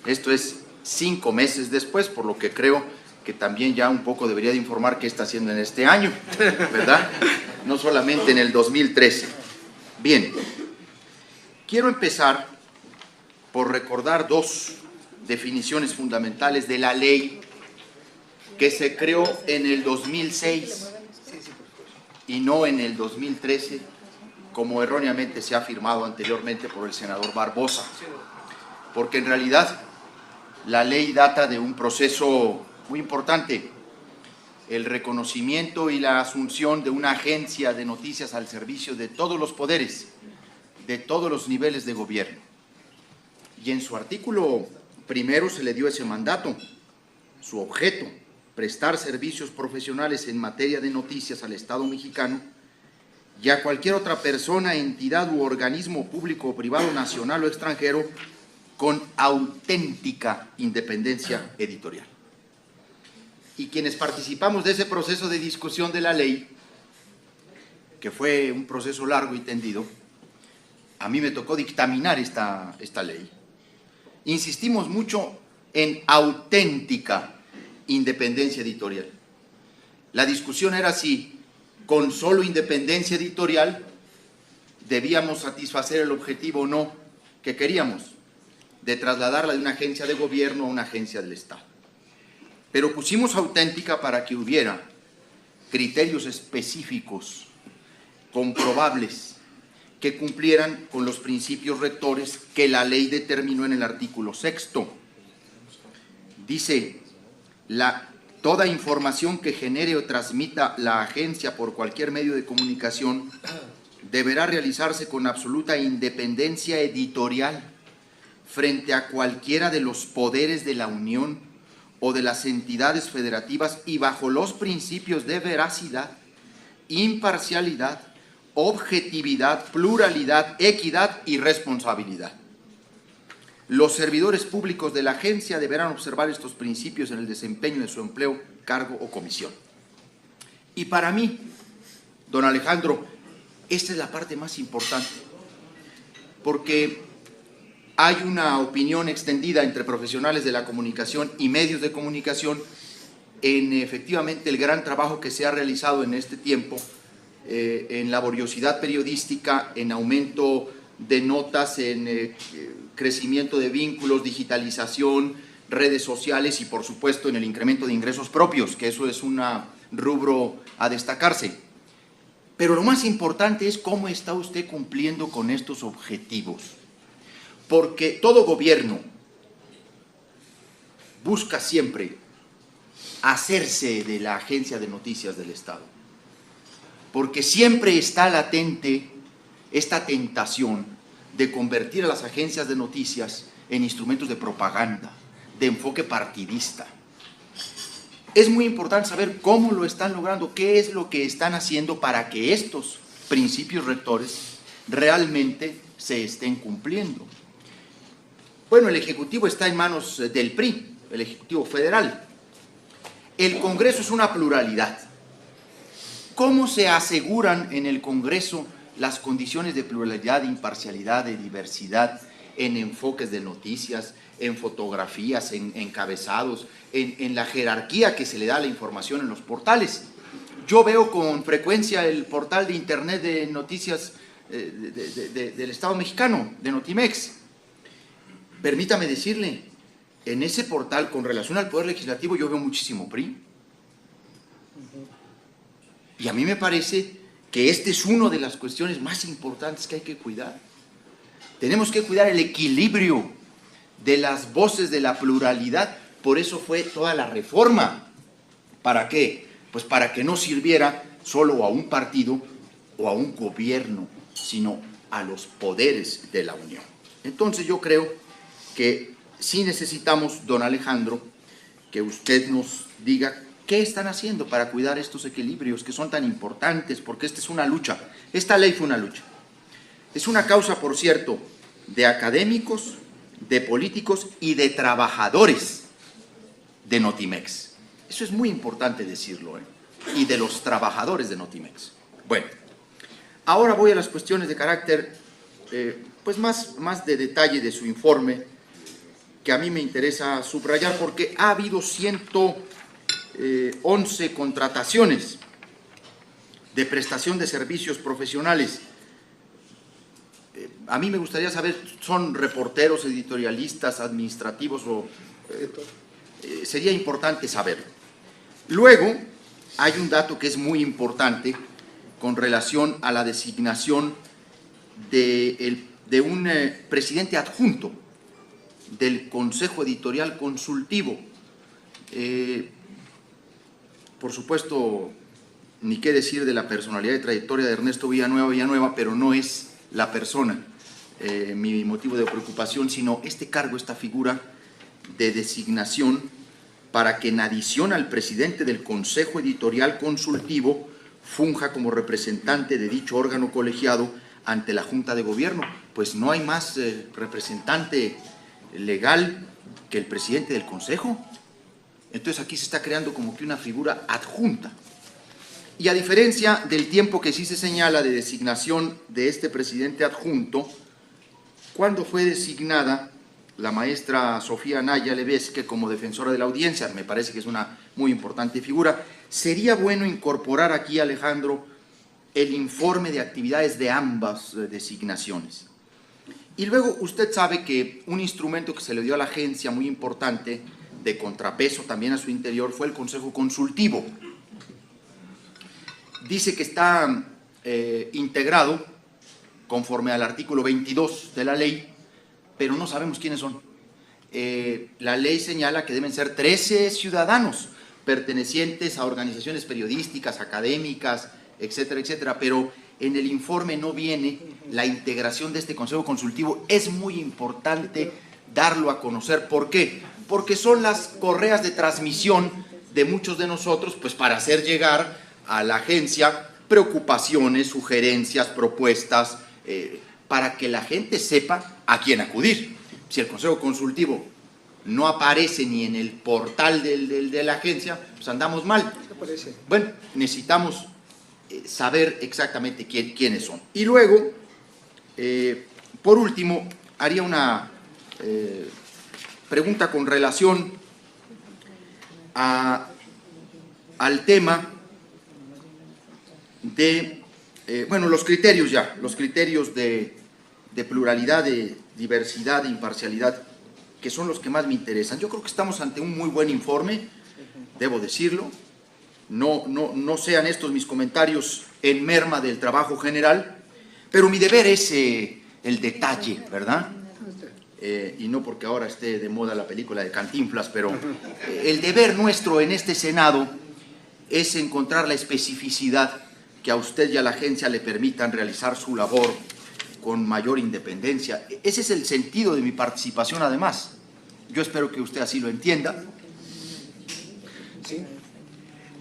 Esto es 5 meses después, por lo que creo que también ya un poco debería de informar qué está haciendo en este año, ¿verdad? No solamente en el 2013. Bien, quiero empezar por recordar 2 definiciones fundamentales de la ley que se creó en el 2006 y no en el 2013, como erróneamente se ha afirmado anteriormente por el senador Barbosa, porque en realidad la ley data de un proceso muy importante, el reconocimiento y la asunción de una agencia de noticias al servicio de todos los poderes, de todos los niveles de gobierno. Y en su artículo primero se le dio ese mandato, su objeto, prestar servicios profesionales en materia de noticias al Estado mexicano y a cualquier otra persona, entidad u organismo público o privado, nacional o extranjero, con auténtica independencia editorial. Y quienes participamos de ese proceso de discusión de la ley, que fue un proceso largo y tendido, a mí me tocó dictaminar esta ley. Insistimos mucho en auténtica independencia editorial. La discusión era si con solo independencia editorial debíamos satisfacer el objetivo o no que queríamos, de trasladarla de una agencia de gobierno a una agencia del Estado. Pero pusimos auténtica para que hubiera criterios específicos, comprobables, que cumplieran con los principios rectores que la ley determinó en el artículo 6º. Dice, toda información que genere o transmita la agencia por cualquier medio de comunicación deberá realizarse con absoluta independencia editorial frente a cualquiera de los poderes de la Unión o de las entidades federativas y bajo los principios de veracidad, imparcialidad, objetividad, pluralidad, equidad y responsabilidad. Los servidores públicos de la agencia deberán observar estos principios en el desempeño de su empleo, cargo o comisión. Y para mí, don Alejandro, esta es la parte más importante, porque hay una opinión extendida entre profesionales de la comunicación y medios de comunicación en efectivamente el gran trabajo que se ha realizado en este tiempo, en laboriosidad periodística, en aumento de notas, en crecimiento de vínculos, digitalización, redes sociales y por supuesto en el incremento de ingresos propios, que eso es un rubro a destacarse. Pero lo más importante es cómo está usted cumpliendo con estos objetivos. Porque todo gobierno busca siempre hacerse de la agencia de noticias del Estado. Porque siempre está latente esta tentación de convertir a las agencias de noticias en instrumentos de propaganda, de enfoque partidista. Es muy importante saber cómo lo están logrando, qué es lo que están haciendo para que estos principios rectores realmente se estén cumpliendo. Bueno, el Ejecutivo está en manos del PRI, el Ejecutivo Federal. El Congreso es una pluralidad. ¿Cómo se aseguran en el Congreso las condiciones de pluralidad, de imparcialidad, de diversidad en enfoques de noticias, en fotografías, en encabezados, en la jerarquía que se le da a la información en los portales? Yo veo con frecuencia el portal de internet de noticias del Estado mexicano, de Notimex. Permítame decirle, en ese portal, con relación al Poder Legislativo, yo veo muchísimo PRI. Y a mí me parece que esta es una de las cuestiones más importantes que hay que cuidar. Tenemos que cuidar el equilibrio de las voces de la pluralidad. Por eso fue toda la reforma. ¿Para qué? Pues para que no sirviera solo a un partido o a un gobierno, sino a los poderes de la Unión. Entonces yo creo que sí necesitamos, don Alejandro, que usted nos diga qué están haciendo para cuidar estos equilibrios que son tan importantes, porque esta es una lucha. Esta ley fue una lucha. Es una causa, por cierto, de académicos, de políticos y de trabajadores de Notimex. Eso es muy importante decirlo, y de los trabajadores de Notimex. Bueno, ahora voy a las cuestiones de carácter, pues más de detalle de su informe, que a mí me interesa subrayar, porque ha habido 111 contrataciones de prestación de servicios profesionales. A mí me gustaría saber, ¿son reporteros, editorialistas, administrativos o...? Sería importante saberlo. Luego, hay un dato que es muy importante con relación a la designación de un presidente adjunto del Consejo Editorial Consultivo. Por supuesto, ni qué decir de la personalidad y trayectoria de Ernesto Villanueva, pero no es la persona mi motivo de preocupación, sino este cargo, esta figura de designación para que en adición al presidente del Consejo Editorial Consultivo funja como representante de dicho órgano colegiado ante la Junta de Gobierno. Pues no hay más representante legal que el presidente del Consejo. Entonces aquí se está creando como que una figura adjunta. Y a diferencia del tiempo que sí se señala de designación de este presidente adjunto, cuando fue designada la maestra Sofía Naya Levesque como defensora de la audiencia, me parece que es una muy importante figura, sería bueno incorporar aquí, Alejandro, el informe de actividades de ambas designaciones. Y luego usted sabe que un instrumento que se le dio a la agencia muy importante, de contrapeso también a su interior, fue el Consejo Consultivo. Dice que está integrado conforme al artículo 22 de la ley, pero no sabemos quiénes son. La ley señala que deben ser 13 ciudadanos pertenecientes a organizaciones periodísticas, académicas, etcétera, etcétera, pero en el informe no viene la integración de este Consejo Consultivo. Es muy importante darlo a conocer. ¿Por qué? Porque son las correas de transmisión de muchos de nosotros, pues para hacer llegar a la agencia preocupaciones, sugerencias, propuestas, para que la gente sepa a quién acudir. Si el Consejo Consultivo no aparece ni en el portal de la agencia, pues andamos mal. Bueno, necesitamos saber exactamente quiénes son. Y luego, por último, haría una pregunta con relación al tema de, bueno, los criterios de pluralidad, de diversidad, de imparcialidad, que son los que más me interesan. Yo creo que estamos ante un muy buen informe, debo decirlo. No sean estos mis comentarios en merma del trabajo general, pero mi deber es el detalle, ¿verdad? Y no porque ahora esté de moda la película de Cantinflas, pero el deber nuestro en este Senado es encontrar la especificidad que a usted y a la agencia le permitan realizar su labor con mayor independencia. Ese es el sentido de mi participación, además. Yo espero que usted así lo entienda. Sí,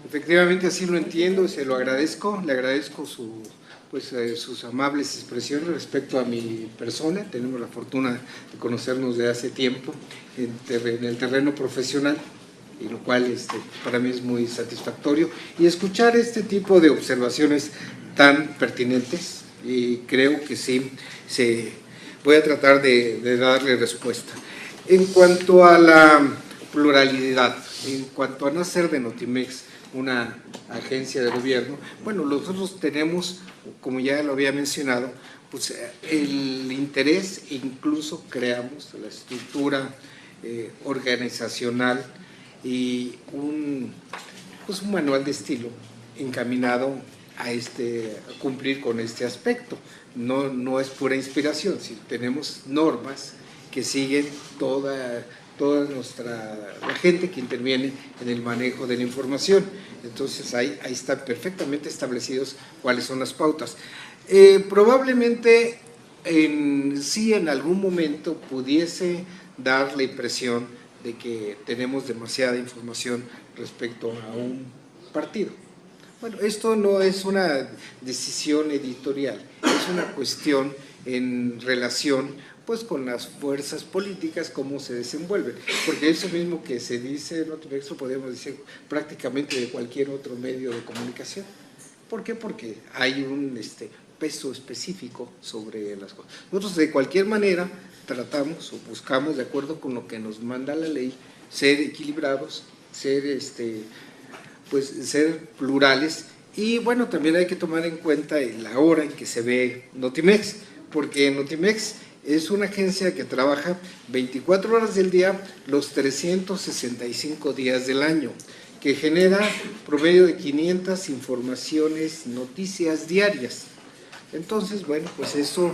efectivamente así lo entiendo, se lo agradezco, le agradezco sus amables expresiones respecto a mi persona. Tenemos la fortuna de conocernos de hace tiempo en el terreno profesional, y lo cual para mí es muy satisfactorio, y escuchar este tipo de observaciones tan pertinentes, y creo que sí, voy a tratar de darle respuesta. En cuanto a la pluralidad, en cuanto a no hacer de Notimex una agencia de gobierno, bueno, nosotros tenemos, como ya lo había mencionado, pues el interés, incluso creamos la estructura organizacional y un manual de estilo encaminado a cumplir con este aspecto. No es pura inspiración, sino tenemos normas que siguen toda la gente que interviene en el manejo de la información. Entonces ahí están perfectamente establecidos cuáles son las pautas. Probablemente sí en algún momento pudiese dar la impresión de que tenemos demasiada información respecto a un partido. Bueno, esto no es una decisión editorial, es una cuestión en relación pues con las fuerzas políticas, cómo se desenvuelven, porque eso mismo que se dice en Notimex lo podemos decir prácticamente de cualquier otro medio de comunicación. ¿Por qué? Porque hay un peso específico sobre las cosas. Nosotros de cualquier manera tratamos o buscamos, de acuerdo con lo que nos manda la ley, ser equilibrados, ser plurales, y bueno, también hay que tomar en cuenta la hora en que se ve Notimex, porque Notimex es una agencia que trabaja 24 horas del día, los 365 días del año, que genera promedio de 500 informaciones, noticias diarias. Entonces, bueno, pues eso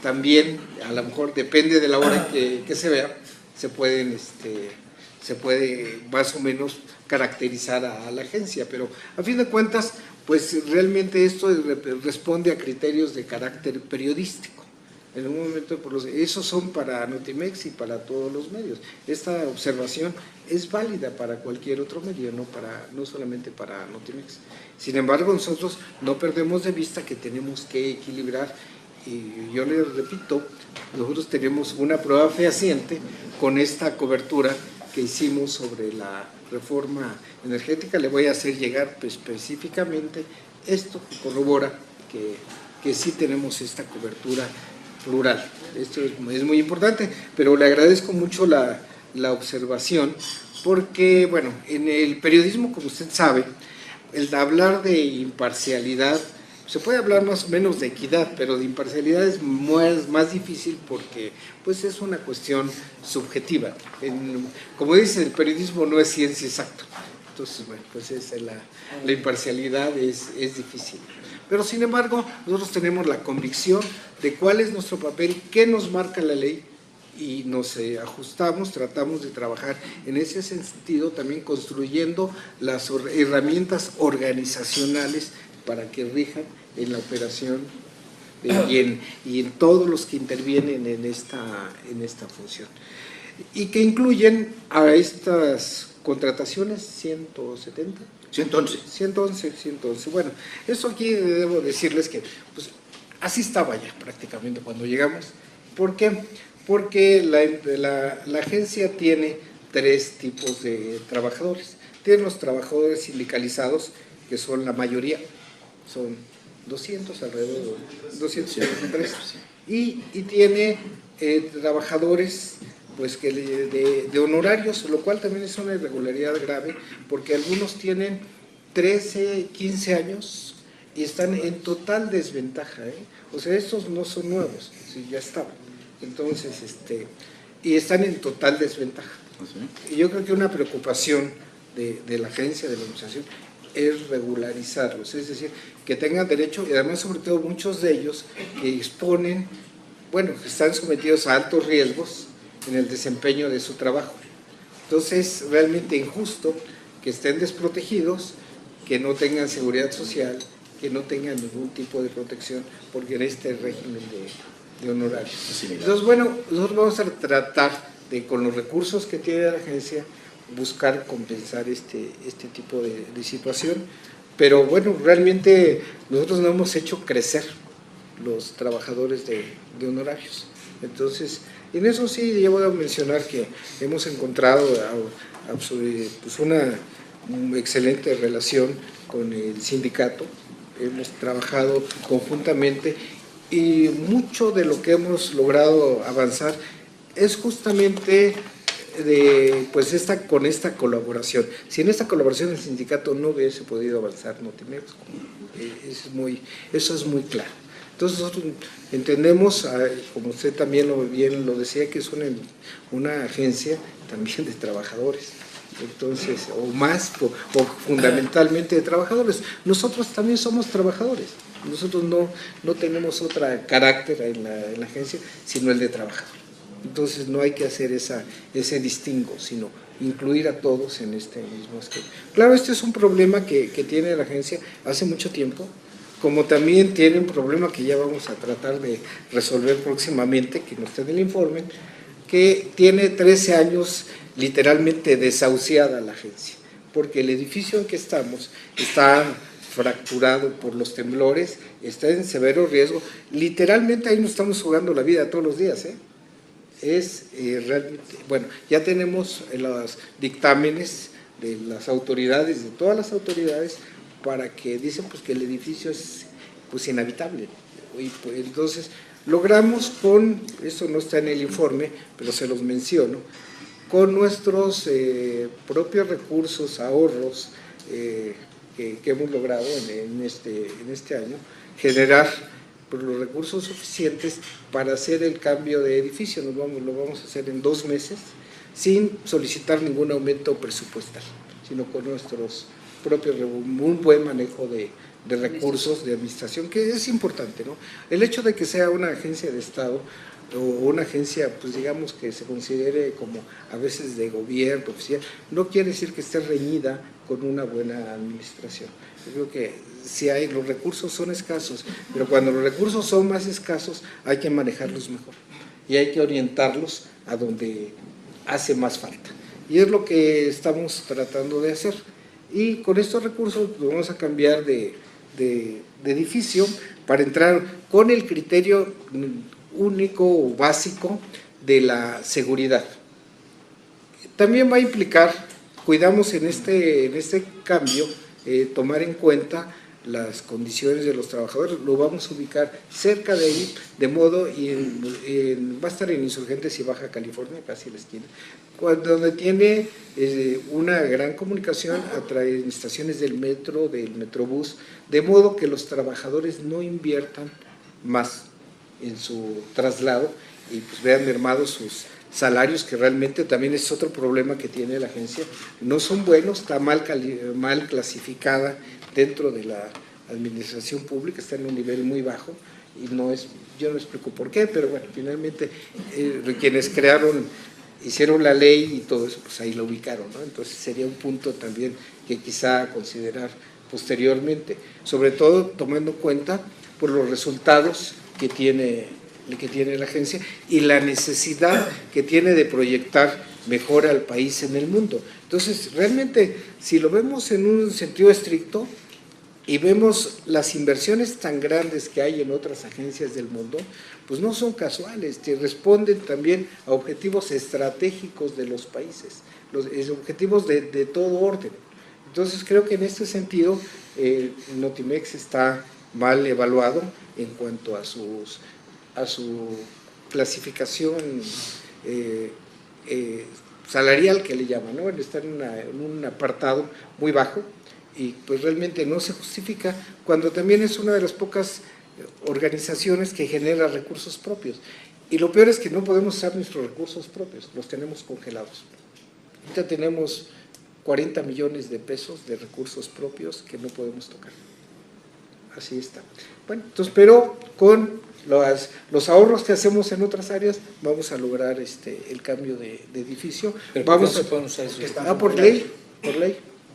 también, a lo mejor depende de la hora que se vea, se puede más o menos caracterizar a la agencia, pero a fin de cuentas, pues realmente esto responde a criterios de carácter periodístico. En un momento, esos son para Notimex y para todos los medios. Esta observación es válida para cualquier otro medio, no solamente para Notimex. Sin embargo, nosotros no perdemos de vista que tenemos que equilibrar, y yo les repito, nosotros tenemos una prueba fehaciente con esta cobertura que hicimos sobre la reforma energética. Le voy a hacer llegar específicamente esto que corrobora que sí tenemos esta cobertura plural. Esto es muy importante, pero le agradezco mucho la observación, porque, bueno, en el periodismo, como usted sabe, el hablar de imparcialidad, se puede hablar más o menos de equidad, pero de imparcialidad es más difícil porque pues es una cuestión subjetiva. Como dice, el periodismo no es ciencia exacta. Entonces, bueno, pues la imparcialidad es difícil. Pero sin embargo, nosotros tenemos la convicción de cuál es nuestro papel, qué nos marca la ley, y nos ajustamos, tratamos de trabajar en ese sentido, también construyendo las herramientas organizacionales para que rijan en la operación y en todos los que intervienen en esta función. Y que incluyen a estas contrataciones 170. 111. Bueno, eso aquí debo decirles que pues, así estaba ya prácticamente cuando llegamos. ¿Por qué? Porque la agencia tiene 3 tipos de trabajadores. Tiene los trabajadores sindicalizados, que son la mayoría, son 200, alrededor de 253, y tiene trabajadores pues que de honorarios, lo cual también es una irregularidad grave, porque algunos tienen 13, 15 años y están en total desventaja, O sea, estos no son nuevos, sí, ya estaban. Entonces, y están en total desventaja. Y yo creo que una preocupación de la agencia, de la administración, es regularizarlos, es decir, que tengan derecho, y además sobre todo muchos de ellos que exponen, bueno, están sometidos a altos riesgos en el desempeño de su trabajo. Entonces, es realmente injusto que estén desprotegidos, que no tengan seguridad social, que no tengan ningún tipo de protección, porque en este régimen de honorarios. Entonces, bueno, nosotros vamos a tratar de con los recursos que tiene la agencia buscar compensar este tipo de situación. Pero bueno, realmente nosotros no hemos hecho crecer los trabajadores de honorarios. Entonces, en eso sí, yo voy a mencionar que hemos encontrado pues una excelente relación con el sindicato, hemos trabajado conjuntamente y mucho de lo que hemos logrado avanzar es justamente pues con esta colaboración. Si en esta colaboración el sindicato no hubiese podido avanzar Notimex, eso es muy claro. Entonces nosotros entendemos, como usted también bien lo decía, que es una agencia también de trabajadores. Entonces, o más, o fundamentalmente de trabajadores. Nosotros también somos trabajadores. Nosotros no tenemos otro carácter en la agencia, sino el de trabajador. Entonces no hay que hacer ese distingo, sino incluir a todos en este mismo esquema. Claro, este es un problema que tiene la agencia hace mucho tiempo, como también tiene un problema que ya vamos a tratar de resolver próximamente, que no está en el informe, que tiene 13 años literalmente desahuciada la agencia, porque el edificio en que estamos está fracturado por los temblores, está en severo riesgo, literalmente ahí nos estamos jugando la vida todos los días, realmente, bueno, ya tenemos los dictámenes de las autoridades, de todas las autoridades, para que dicen pues que el edificio es pues inhabitable. Y pues, entonces logramos esto no está en el informe, pero se los menciono, con nuestros propios recursos, ahorros que hemos logrado en este año, generar pues, los recursos suficientes para hacer el cambio de edificio. Lo vamos a hacer en 2 meses, sin solicitar ningún aumento presupuestal, sino con nuestros propios, un buen manejo de recursos de administración, que es importante, ¿no? El hecho de que sea una agencia de Estado o una agencia, pues digamos que se considere como a veces de gobierno oficial, no quiere decir que esté reñida con una buena administración. Yo creo que si los recursos son escasos, pero cuando los recursos son más escasos hay que manejarlos mejor y hay que orientarlos a donde hace más falta. Y es lo que estamos tratando de hacer. Y con estos recursos vamos a cambiar de edificio para entrar con el criterio único o básico de la seguridad. También va a implicar, cuidamos en este cambio, tomar en cuenta las condiciones de los trabajadores, lo vamos a ubicar cerca de ahí, de modo, va a estar en Insurgentes y Baja California, casi a la esquina, donde tiene una gran comunicación a estaciones del metro, del metrobús, de modo que los trabajadores no inviertan más en su traslado y pues vean mermados sus salarios, que realmente también es otro problema que tiene la agencia, no son buenos, está mal clasificada dentro de la administración pública, está en un nivel muy bajo y yo no explico por qué, pero bueno, finalmente quienes hicieron la ley y todo eso, pues ahí lo ubicaron, ¿no? Entonces sería un punto también que quizá considerar posteriormente, sobre todo tomando en cuenta por los resultados que tiene la agencia y la necesidad que tiene de proyectar mejor al país en el mundo. Entonces, realmente, si lo vemos en un sentido estricto y vemos las inversiones tan grandes que hay en otras agencias del mundo, pues no son casuales, que responden también a objetivos estratégicos de los países, los objetivos de todo orden. Entonces, creo que en este sentido, Notimex está mal evaluado en cuanto a su clasificación salarial, que le llaman, ¿no? Está en un apartado muy bajo y pues realmente no se justifica cuando también es una de las pocas organizaciones que genera recursos propios. Y lo peor es que no podemos usar nuestros recursos propios, los tenemos congelados. Ahorita tenemos 40 millones de pesos de recursos propios que no podemos tocar. Así está. Bueno, entonces, pero con los ahorros que hacemos en otras áreas, vamos a lograr el cambio de edificio. ¿Pero vamos por qué no se pueden usar esos? Por ley.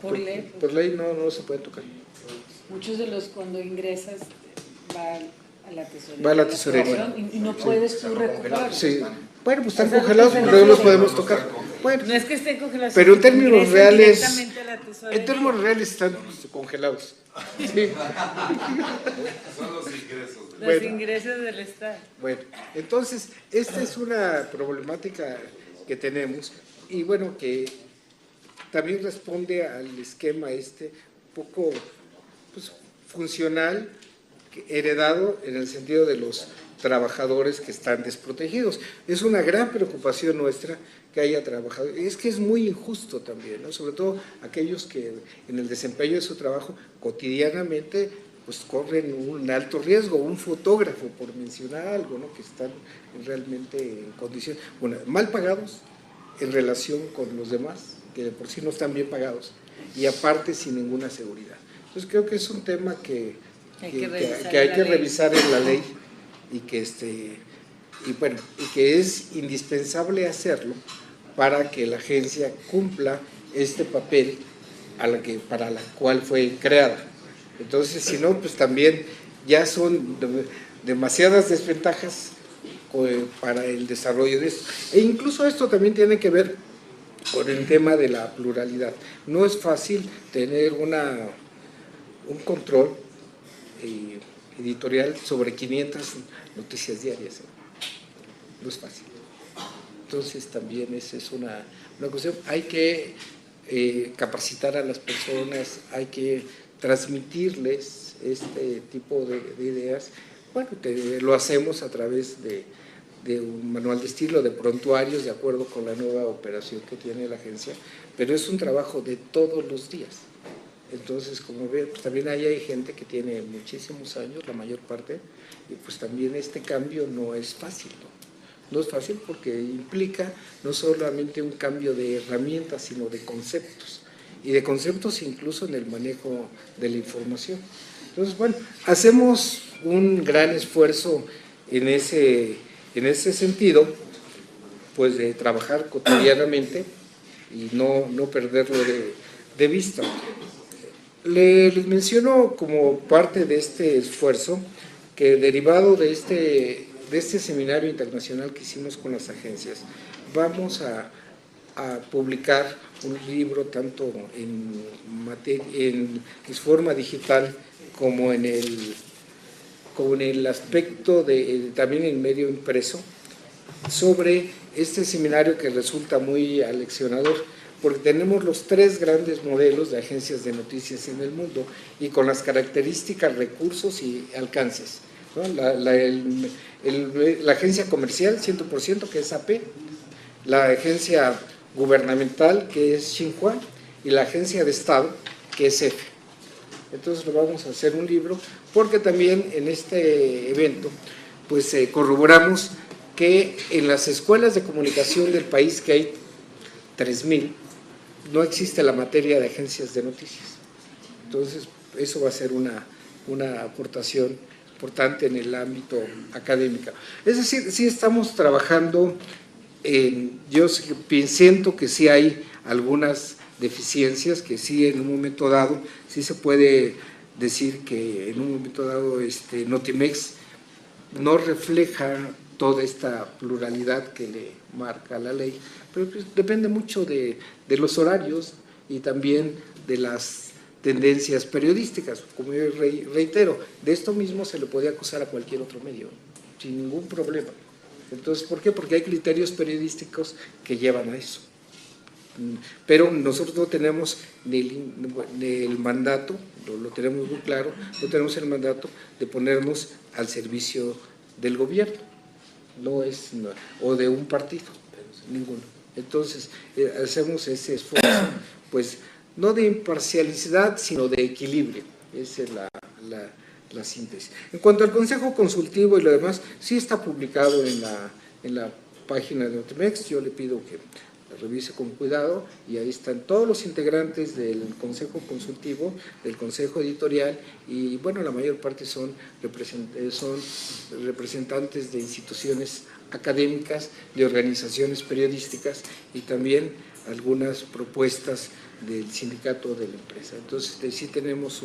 Por ley. No se puede tocar. Muchos de los cuando ingresas va a la tesorería. Va a la tesorería. Y no puedes tú recuperarlo. Sí, Bueno, pues están O sea, congelados, no pero no los podemos tocar. Bueno, No es que estén congelados. pero en sino que términos ingresen reales, directamente a la tesorería. en términos reales están congelados. Sí. Son los ingresos. Los Bueno. ingresos del Estado. Bueno, entonces, esta es una problemática que tenemos y bueno, que también responde al esquema poco pues, funcional, heredado en el sentido de los trabajadores que están desprotegidos. Es una gran preocupación nuestra que haya trabajadores. Es que es muy injusto también, ¿no? Sobre todo aquellos que en el desempeño de su trabajo cotidianamente pues corren un alto riesgo, un fotógrafo, por mencionar algo, ¿no? Que están realmente en condiciones, bueno, mal pagados en relación con los demás, que de por sí no están bien pagados, y aparte sin ninguna seguridad. Entonces creo que es un tema que hay que revisar en la ley y que que es indispensable hacerlo para que la agencia cumpla este papel para la cual fue creada. Entonces, si no, pues también ya son demasiadas desventajas para el desarrollo de esto. E incluso esto también tiene que ver con el tema de la pluralidad. No es fácil tener un control editorial sobre 500 noticias diarias. No es fácil. Entonces también esa es una cuestión. Hay que capacitar a las personas, hay que transmitirles este tipo de ideas. Bueno, lo hacemos a través de un manual de estilo, de prontuarios, de acuerdo con la nueva operación que tiene la agencia, pero es un trabajo de todos los días. Entonces, como ven, pues también hay gente que tiene muchísimos años, la mayor parte, y pues también este cambio no es fácil, ¿no? No es fácil porque implica no solamente un cambio de herramientas, sino de conceptos, y de conceptos incluso en el manejo de la información. Entonces, bueno, hacemos un gran esfuerzo en ese sentido, pues de trabajar cotidianamente y no perderlo de vista. Les menciono como parte de este esfuerzo que derivado de este seminario internacional que hicimos con las agencias, vamos a publicar un libro tanto en forma digital como en el aspecto también en medio impreso, sobre este seminario que resulta muy aleccionador, porque tenemos los 3 grandes modelos de agencias de noticias en el mundo y con las características, recursos y alcances, ¿no? La agencia comercial 100%, que es AP, la agencia gubernamental, que es Xinhua, y la agencia de Estado, que es EFE. Entonces lo vamos a hacer un libro, porque también en este evento pues corroboramos que en las escuelas de comunicación del país, que hay 3,000, no existe la materia de agencias de noticias. Entonces eso va a ser una aportación importante en el ámbito académico. Es decir, sí estamos trabajando yo siento que sí hay algunas deficiencias, que sí en un momento dado, sí se puede decir que en un momento dado Notimex no refleja toda esta pluralidad que le marca la ley, pero pues depende mucho de los horarios y también de las tendencias periodísticas. Como yo reitero, de esto mismo se le podía acusar a cualquier otro medio, sin ningún problema. Entonces, ¿por qué? Porque hay criterios periodísticos que llevan a eso. Pero nosotros no tenemos el mandato, lo tenemos muy claro, no tenemos el mandato de ponernos al servicio del gobierno, o de un partido, ninguno. Entonces, hacemos ese esfuerzo, pues, no de imparcialidad, sino de equilibrio. Esa es la síntesis. En cuanto al Consejo Consultivo y lo demás, sí está publicado en la página de Notimex. Yo le pido que la revise con cuidado y ahí están todos los integrantes del Consejo Consultivo, del Consejo Editorial, y bueno, la mayor parte son representantes de instituciones académicas, de organizaciones periodísticas y también algunas propuestas del sindicato de la empresa. Entonces sí tenemos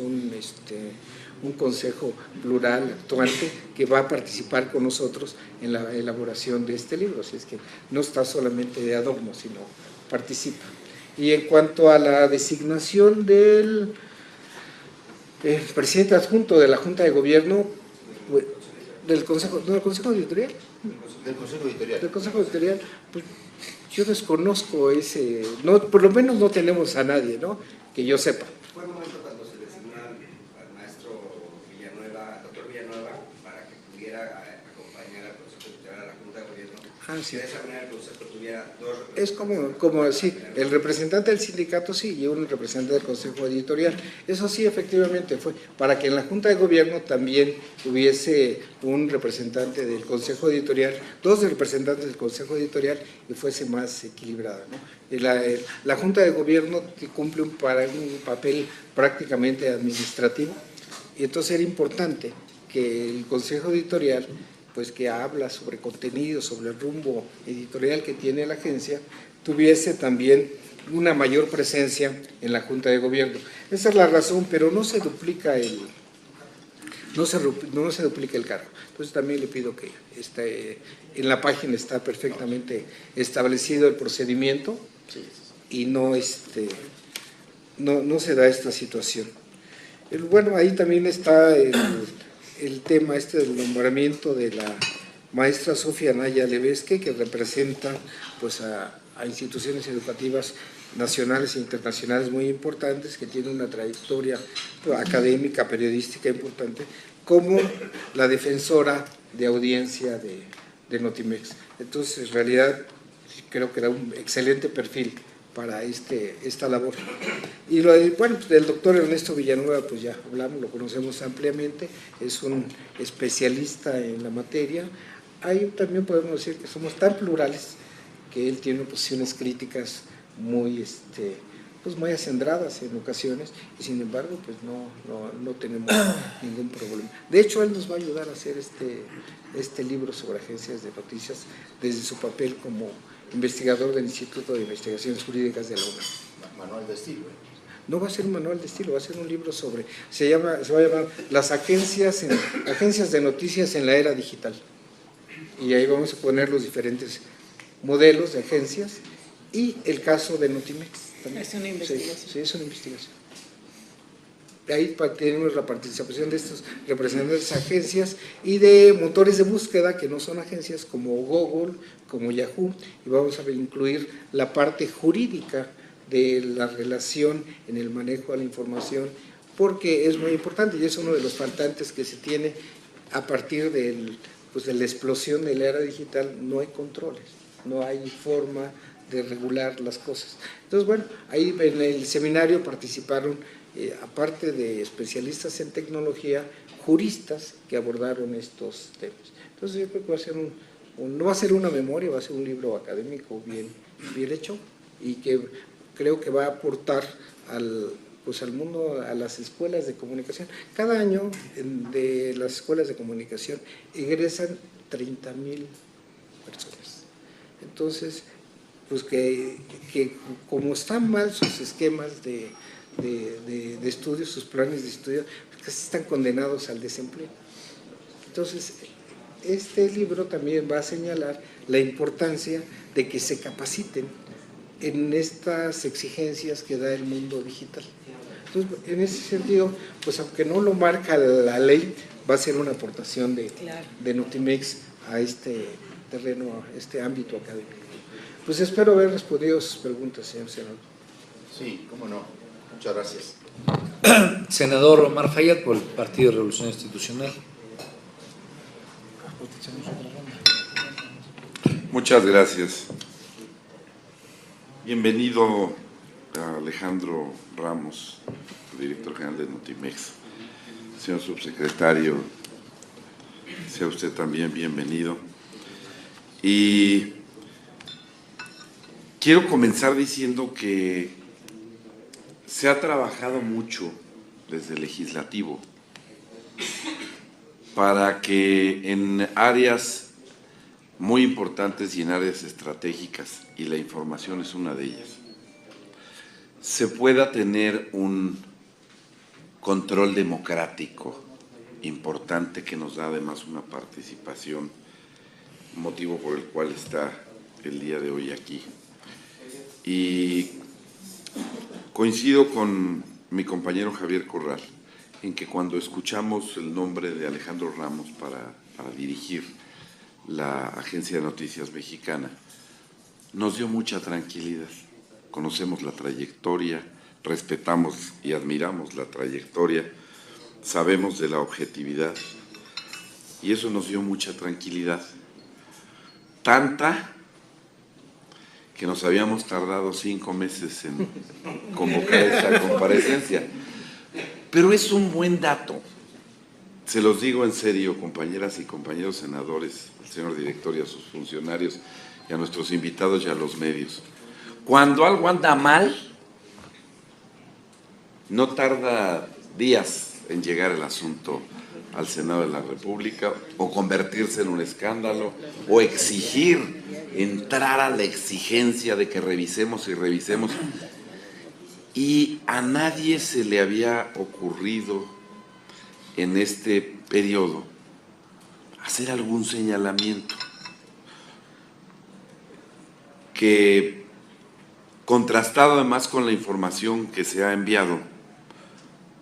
un consejo plural, actuante, que va a participar con nosotros en la elaboración de este libro. Así es que no está solamente de adorno, sino participa. Y en cuanto a la designación del presidente adjunto de la Junta de Gobierno, del Consejo Editorial. Del Consejo Editorial. Del Consejo Editorial, pues yo desconozco ese, no, por lo menos no tenemos a nadie, ¿no?, que yo sepa. Fue el momento cuando se designó al maestro Villanueva, doctor Villanueva, para que pudiera acompañar al Consejo Editorial a la Junta de Gobierno. Ah, sí. De esa manera el Consejo tuviera dos representantes. Es como sí, el representante del sindicato sí y un representante del Consejo Editorial. Eso sí, efectivamente fue para que en la Junta de Gobierno también hubiese un representante del Consejo Editorial, dos representantes del Consejo Editorial y fuese más equilibrada, ¿no? La Junta de Gobierno cumple un papel prácticamente administrativo y entonces era importante que el Consejo Editorial, pues que habla sobre contenido, sobre el rumbo editorial que tiene la agencia, tuviese también una mayor presencia en la Junta de Gobierno. Esa es la razón, pero no se duplica no se duplica el cargo. Entonces también le pido que en la página está perfectamente establecido el procedimiento y no se da esta situación. Bueno, ahí también está el tema del nombramiento de la maestra Sofía Naya Levesque, que representa pues a instituciones educativas nacionales e internacionales muy importantes, que tiene una trayectoria académica, periodística importante, como la defensora de audiencia de Notimex. Entonces, en realidad, creo que era un excelente perfil para esta labor. Y bueno, del doctor Ernesto Villanueva, pues ya hablamos, lo conocemos ampliamente, es un especialista en la materia. Ahí también podemos decir que somos tan plurales que él tiene posiciones críticas muy acendradas en ocasiones, y sin embargo pues no tenemos ningún problema. De hecho, él nos va a ayudar a hacer este libro sobre agencias de noticias desde su papel como investigador del Instituto de Investigaciones Jurídicas de la UNAM. Manual de estilo. No va a ser un manual de estilo, va a ser un libro se va a llamar Las agencias de noticias en la era digital. Y ahí vamos a poner los diferentes modelos de agencias y el caso de Notimex también. Es una investigación. Sí, es una investigación. Ahí tenemos la participación de estos representantes de agencias y de motores de búsqueda que no son agencias, como Google, como Yahoo, y vamos a incluir la parte jurídica de la relación en el manejo de la información, porque es muy importante y es uno de los faltantes que se tiene a partir de la explosión de la era digital. No hay controles, no hay forma de regular las cosas. Entonces, bueno, ahí en el seminario participaron, aparte de especialistas en tecnología, juristas que abordaron estos temas. Entonces yo creo que va a ser no va a ser una memoria, va a ser un libro académico bien hecho y que creo que va a aportar al mundo, a las escuelas de comunicación. Cada año de las escuelas de comunicación egresan 30,000 personas. Entonces, pues que como están mal sus esquemas de estudio, sus planes de estudio, casi están condenados al desempleo. Entonces, este libro también va a señalar la importancia de que se capaciten en estas exigencias que da el mundo digital. Entonces, en ese sentido, pues aunque no lo marca la ley, va a ser una aportación de Notimex a este terreno, a este ámbito académico. Pues espero haber respondido a sus preguntas, señor senador. Sí, cómo no. Muchas gracias. Senador Omar Fayad, por el Partido de Revolución Institucional. Muchas gracias. Bienvenido a Alejandro Ramos, director general de Notimex. Señor subsecretario, sea usted también bienvenido. Y quiero comenzar diciendo que se ha trabajado mucho desde el legislativo para que en áreas muy importantes y en áreas estratégicas, y la información es una de ellas, se pueda tener un control democrático importante que nos da además una participación, motivo por el cual está el día de hoy aquí. Y coincido con mi compañero Javier Corral en que cuando escuchamos el nombre de Alejandro Ramos para dirigir la Agencia de Noticias Mexicana, nos dio mucha tranquilidad. Conocemos la trayectoria, respetamos y admiramos la trayectoria, sabemos de la objetividad y eso nos dio mucha tranquilidad. Tanta que nos habíamos tardado 5 meses en convocar esta comparecencia. Pero es un buen dato. Se los digo en serio, compañeras y compañeros senadores, al señor director y a sus funcionarios, y a nuestros invitados y a los medios. Cuando algo anda mal, no tarda días en llegar el asunto al Senado de la República o convertirse en un escándalo o exigir, entrar a la exigencia de que revisemos y revisemos. Y a nadie se le había ocurrido en este periodo hacer algún señalamiento que, contrastado además con la información que se ha enviado,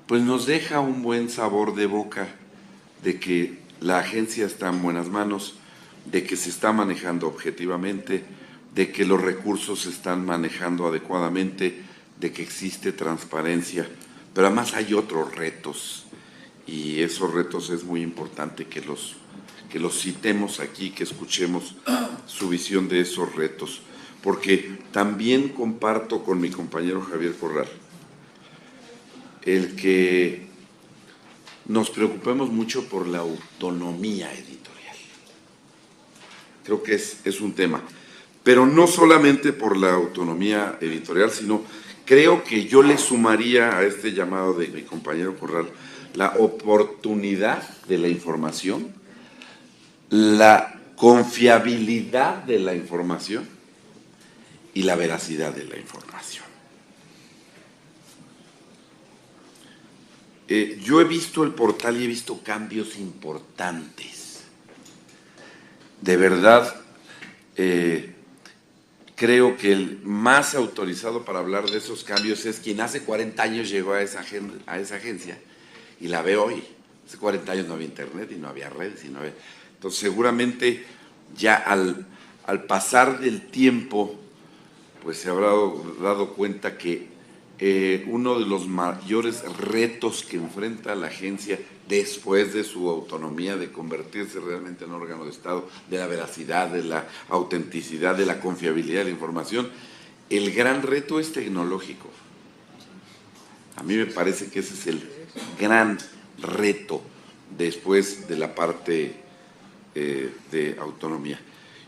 pues nos deja un buen sabor de boca de que la agencia está en buenas manos, de que se está manejando objetivamente, de que los recursos se están manejando adecuadamente, de que existe transparencia, pero además hay otros retos y esos retos es muy importante que los citemos aquí, que escuchemos su visión de esos retos, porque también comparto con mi compañero Javier Corral el que nos preocupemos mucho por la autonomía editorial. Creo que es un tema, pero no solamente por la autonomía editorial, sino creo que yo le sumaría a este llamado de mi compañero Corral la oportunidad de la información, la confiabilidad de la información y la veracidad de la información. Yo he visto el portal y he visto cambios importantes. De verdad, creo que el más autorizado para hablar de esos cambios es quien hace 40 años llegó a esa agencia y la ve hoy. Hace 40 años no había internet y no había redes. Entonces seguramente ya al pasar del tiempo pues se habrá dado cuenta que uno de los mayores retos que enfrenta la agencia después de su autonomía, de convertirse realmente en órgano de Estado, de la veracidad, de la autenticidad, de la confiabilidad de la información, el gran reto es tecnológico. A mí me parece que ese es el gran reto después de la parte de autonomía.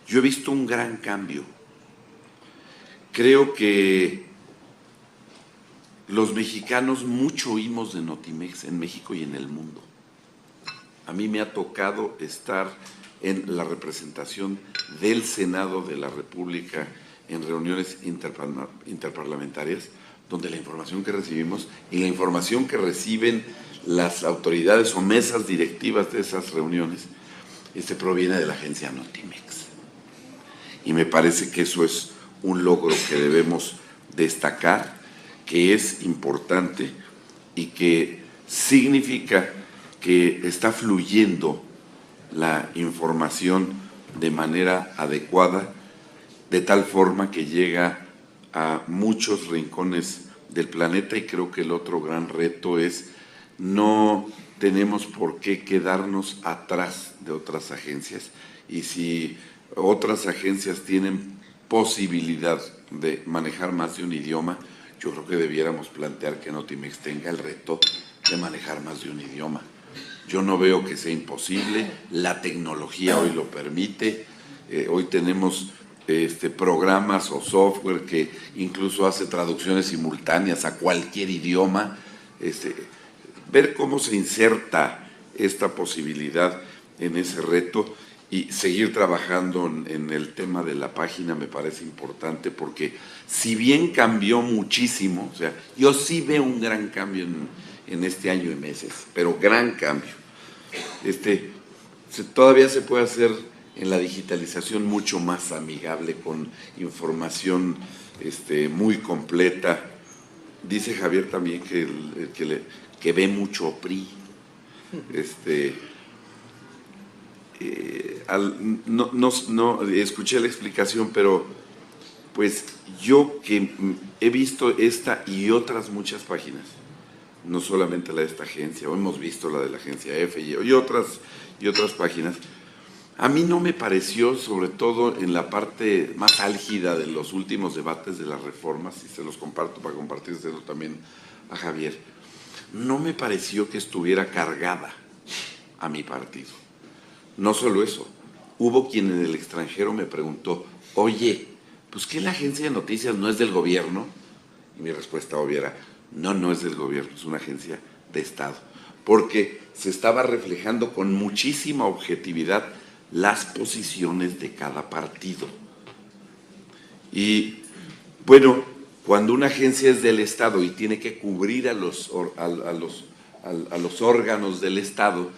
Yo he visto un gran cambio. Creo que los mexicanos mucho oímos de Notimex en México y en el mundo. A mí me ha tocado estar en la representación del Senado de la República en reuniones interparlamentarias, donde la información que recibimos y la información que reciben las autoridades o mesas directivas de esas reuniones proviene de la agencia Notimex. Y me parece que eso es un logro que debemos destacar, que es importante y que significa que está fluyendo la información de manera adecuada, de tal forma que llega a muchos rincones del planeta. Y creo que el otro gran reto es no tenemos por qué quedarnos atrás de otras agencias, y si otras agencias tienen posibilidad de manejar más de un idioma, yo creo que debiéramos plantear que Notimex tenga el reto de manejar más de un idioma. Yo no veo que sea imposible, la tecnología hoy lo permite, hoy tenemos programas o software que incluso hace traducciones simultáneas a cualquier idioma. Ver cómo se inserta esta posibilidad en ese reto y seguir trabajando en el tema de la página me parece importante, porque si bien cambió muchísimo, o sea, yo sí veo un gran cambio en este año y meses, pero gran cambio. Todavía se puede hacer en la digitalización mucho más amigable, con información muy completa. Dice Javier también que ve mucho PRI. No escuché la explicación, pero pues yo que he visto esta y otras muchas páginas, no solamente la de esta agencia, hemos visto la de la agencia F y otras páginas, a mí no me pareció, sobre todo en la parte más álgida de los últimos debates de las reformas, y se los comparto para compartírselo también a Javier, no me pareció que estuviera cargada a mi partido. No solo eso, hubo quien en el extranjero me preguntó, oye, pues ¿qué la agencia de noticias no es del gobierno? Y mi respuesta obvia era, no es del gobierno, es una agencia de Estado, porque se estaba reflejando con muchísima objetividad las posiciones de cada partido. Y bueno, cuando una agencia es del Estado y tiene que cubrir a los órganos del Estado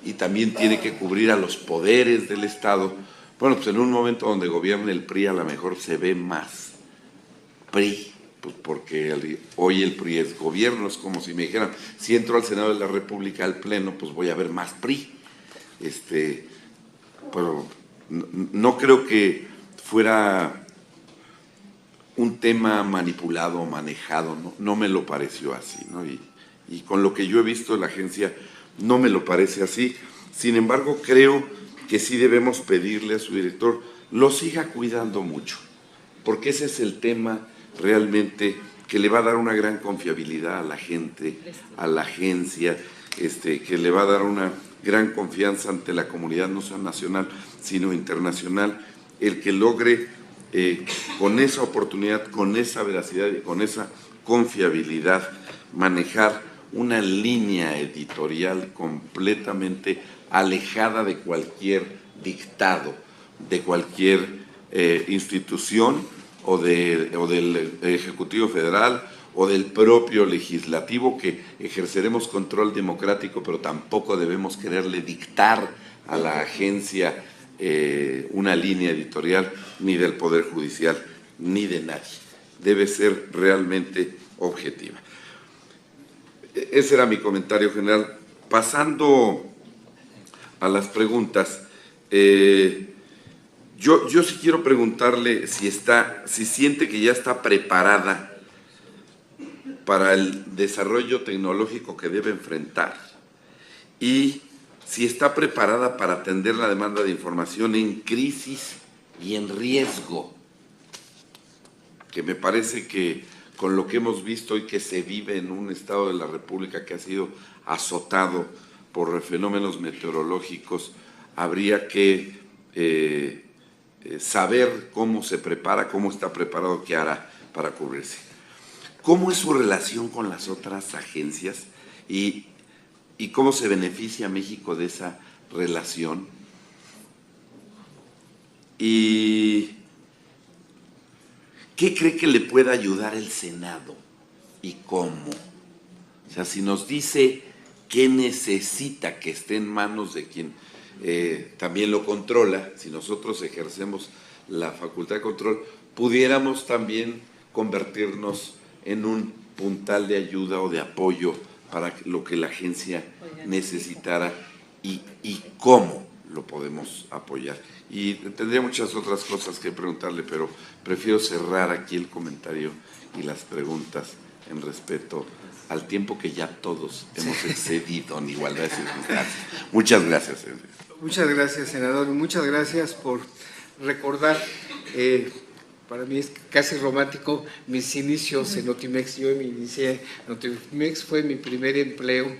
y también tiene que cubrir a los poderes del Estado, bueno, pues en un momento donde gobierna el PRI a lo mejor se ve más PRI, pues porque hoy el PRI es gobierno, es como si me dijeran, si entro al Senado de la República al Pleno, pues voy a ver más PRI. Pero no creo que fuera un tema manipulado o manejado, no me lo pareció así, ¿no? Y con lo que yo he visto de la agencia, no me lo parece así. Sin embargo, creo que sí debemos pedirle a su director lo siga cuidando mucho, porque ese es el tema realmente que le va a dar una gran confiabilidad a la gente, a la agencia, que le va a dar una gran confianza ante la comunidad no solo nacional, sino internacional, el que logre con esa oportunidad, con esa veracidad y con esa confiabilidad manejar una línea editorial completamente alejada de cualquier dictado, de cualquier institución o del Ejecutivo Federal o del propio Legislativo, que ejerceremos control democrático, pero tampoco debemos quererle dictar a la agencia una línea editorial, ni del Poder Judicial, ni de nadie. Debe ser realmente objetiva. Ese era mi comentario general. Pasando a las preguntas, yo sí quiero preguntarle si siente que ya está preparada para el desarrollo tecnológico que debe enfrentar y si está preparada para atender la demanda de información en crisis y en riesgo, que me parece que con lo que hemos visto y que se vive en un estado de la República que ha sido azotado por fenómenos meteorológicos, habría que saber cómo se prepara, cómo está preparado, qué hará para cubrirse. ¿Cómo es su relación con las otras agencias y cómo se beneficia México de esa relación? ¿Y qué cree que le pueda ayudar el Senado y cómo? O sea, si nos dice qué necesita que esté en manos de quien también lo controla, si nosotros ejercemos la facultad de control, pudiéramos también convertirnos en un puntal de ayuda o de apoyo para lo que la agencia necesitara y cómo lo podemos apoyar. Y tendría muchas otras cosas que preguntarle, pero prefiero cerrar aquí el comentario y las preguntas en respeto al tiempo que ya todos hemos excedido en igualdad de circunstancias. Muchas gracias, senador. Muchas gracias, senador, y muchas gracias por recordar. Para mí es casi romántico mis inicios en Notimex. Yo me inicié en Notimex, fue mi primer empleo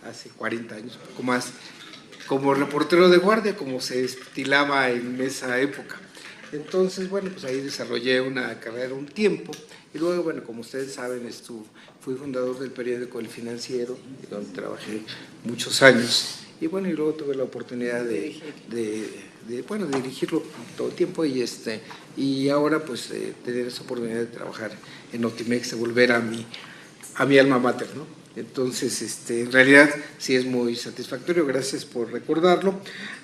hace 40 años, un poco más, como reportero de guardia, como se estilaba en esa época. Entonces, bueno, pues ahí desarrollé una carrera un tiempo, y luego, bueno, como ustedes saben, fui fundador del periódico El Financiero, donde trabajé muchos años, y bueno, y luego tuve la oportunidad de dirigirlo todo el tiempo, y ahora pues tener esa oportunidad de trabajar en Notimex, de volver a mi alma mater, ¿no? Entonces, en realidad sí es muy satisfactorio, gracias por recordarlo.